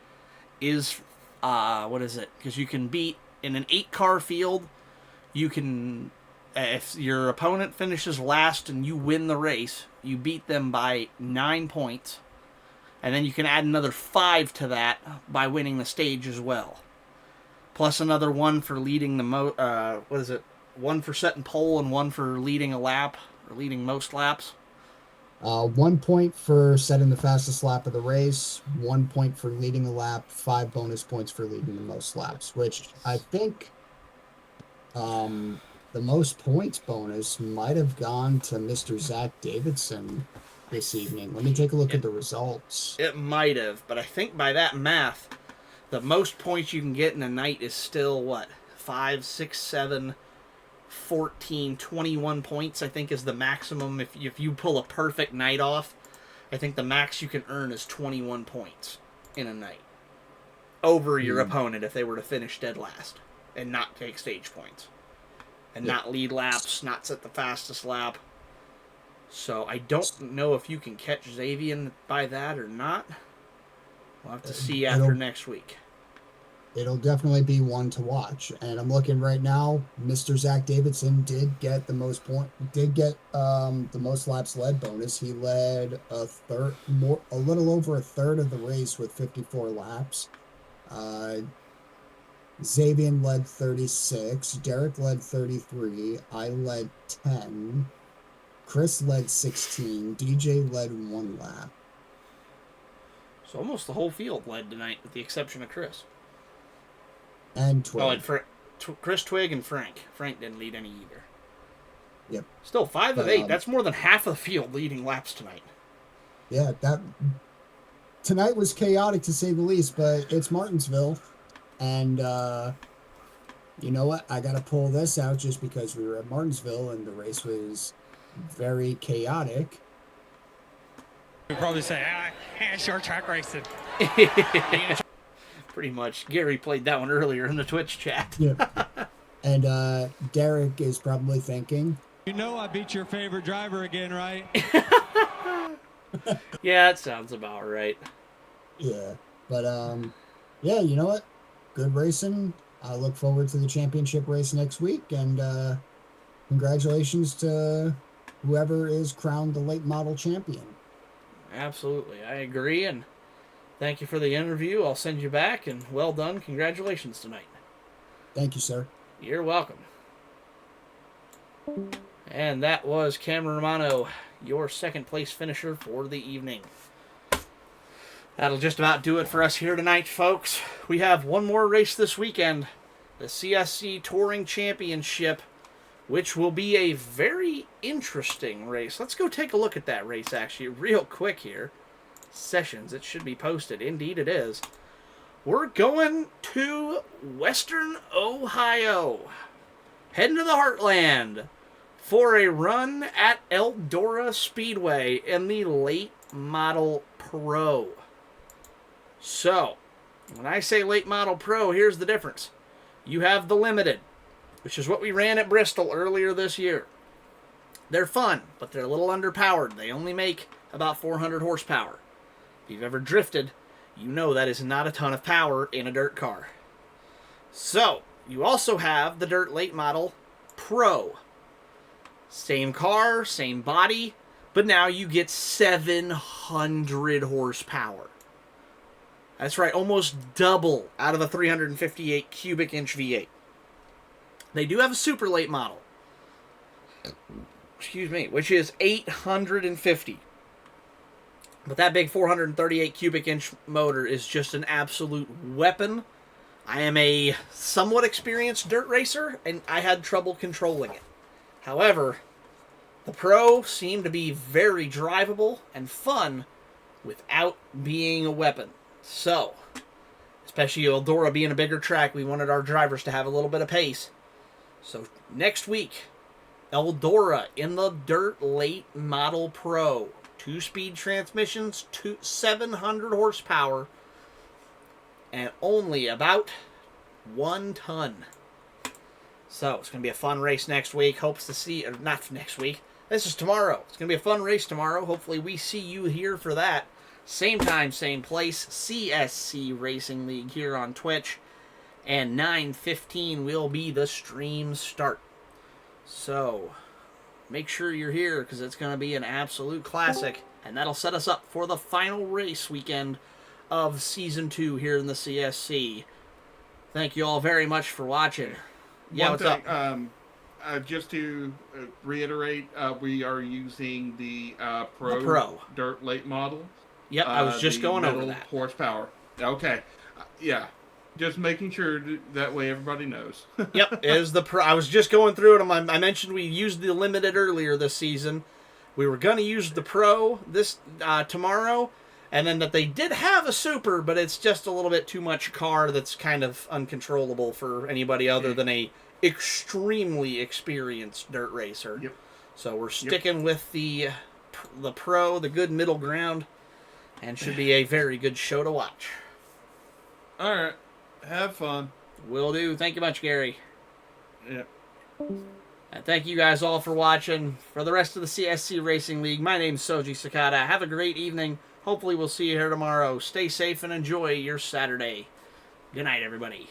Speaker 1: is what is it? Because you can beat in an 8-car field, you can. If your opponent finishes last and you win the race, you beat them by 9 points. And then you can add another 5 to that by winning the stage as well. Plus another 1 for leading the 1 for setting pole and 1 for leading a lap, or leading most laps.
Speaker 11: 1 point for setting the fastest lap of the race, 1 point for leading a lap, 5 bonus points for leading the most laps, which I think the most points bonus might have gone to Mr. Zach Davidson this evening. Let me take a look at the results.
Speaker 1: It might have, but I think by that math, the most points you can get in a night is still, what, 5, 6, 7, 14, 21 points, I think is the maximum. If you pull a perfect night off, I think the max you can earn is 21 points in a night over your opponent if they were to finish dead last and not take stage points and not lead laps, not set the fastest lap. So I don't know if you can catch Xavier by that or not. We'll have to see after next week.
Speaker 11: It'll definitely be one to watch. And I'm looking right now. Mr. Zach Davidson did get the most the most laps led bonus. He led a little over a third of the race with 54 laps. Xavier led 36. Derek led 33. I led 10. Chris led 16. DJ led 1 lap.
Speaker 1: So almost the whole field led tonight, with the exception of Chris.
Speaker 11: And Twig.
Speaker 1: Oh, and Chris, Twig, and Frank. Frank didn't lead any either.
Speaker 11: Yep.
Speaker 1: Still, 5 of 8. That's more than half of the field leading laps tonight.
Speaker 11: Yeah, tonight was chaotic to say the least, but it's Martinsville. And you know what? I got to pull this out just because we were at Martinsville and the race was very chaotic.
Speaker 8: We'd probably say, short track racing.
Speaker 1: Pretty much. Gary played that one earlier in the Twitch chat.
Speaker 11: Yeah. And Derek is probably thinking,
Speaker 12: you know I beat your favorite driver again, right?
Speaker 1: Yeah, that sounds about right.
Speaker 11: Yeah. But yeah, you know what? Good racing. I look forward to the championship race next week, and congratulations to whoever is crowned the late model champion.
Speaker 1: Absolutely. I agree, and thank you for the interview. I'll send you back, and well done. Congratulations tonight.
Speaker 11: Thank you, sir.
Speaker 1: You're welcome. And that was Cameron Romano, your second place finisher for the evening. That'll just about do it for us here tonight, folks. We have one more race this weekend, the CSC Touring Championship, which will be a very interesting race. Let's go take a look at that race, actually, real quick here. Sessions, it should be posted. Indeed it is. We're going to Western Ohio, heading to the Heartland for a run at Eldora Speedway in the Late Model Pro. So, when I say Late Model Pro, here's the difference. You have the Limited, which is what we ran at Bristol earlier this year. They're fun, but they're a little underpowered. They only make about 400 horsepower. If you've ever drifted, you know that is not a ton of power in a dirt car. So, you also have the Dirt Late Model Pro. Same car, same body, but now you get 700 horsepower. That's right, almost double out of a 358 cubic inch V8. They do have a super late model, which is 850. But that big 438 cubic inch motor is just an absolute weapon. I am a somewhat experienced dirt racer, and I had trouble controlling it. However, the Pro seemed to be very drivable and fun without being a weapon. So, especially Eldora being a bigger track, we wanted our drivers to have a little bit of pace. So, next week, Eldora in the Dirt Late Model Pro. 2-speed transmissions, 700 horsepower, and only about 1 ton. So, it's going to be a fun race next week. Hopes to see, or not next week, this is tomorrow. It's going to be a fun race tomorrow. Hopefully we see you here for that. Same time, same place, CSC Racing League here on Twitch. And 9:15 will be the stream start. So, make sure you're here because it's going to be an absolute classic. And that'll set us up for the final race weekend of Season 2 here in the CSC. Thank you all very much for watching. Yeah, what's up?
Speaker 10: just to reiterate, we are using the Pro,
Speaker 1: Pro
Speaker 10: Dirt Late model.
Speaker 1: Yep, I was just going over that.
Speaker 10: Horsepower. Okay. Yeah. Just making sure that way everybody knows.
Speaker 1: Yep, it is the Pro. I was just going through it. I mentioned we used the Limited earlier this season. We were going to use the Pro this tomorrow, and then that they did have a Super, but it's just a little bit too much car that's kind of uncontrollable for anybody other than a extremely experienced dirt racer.
Speaker 10: Yep.
Speaker 1: So we're sticking with the Pro, the good middle ground, and should be a very good show to watch.
Speaker 10: All right. Have fun.
Speaker 1: Will do. Thank you much, Gary.
Speaker 10: Yeah.
Speaker 1: And thank you guys all for watching. For the rest of the CSC Racing League, my name's Soji Sakata. Have a great evening. Hopefully we'll see you here tomorrow. Stay safe and enjoy your Saturday. Good night, everybody.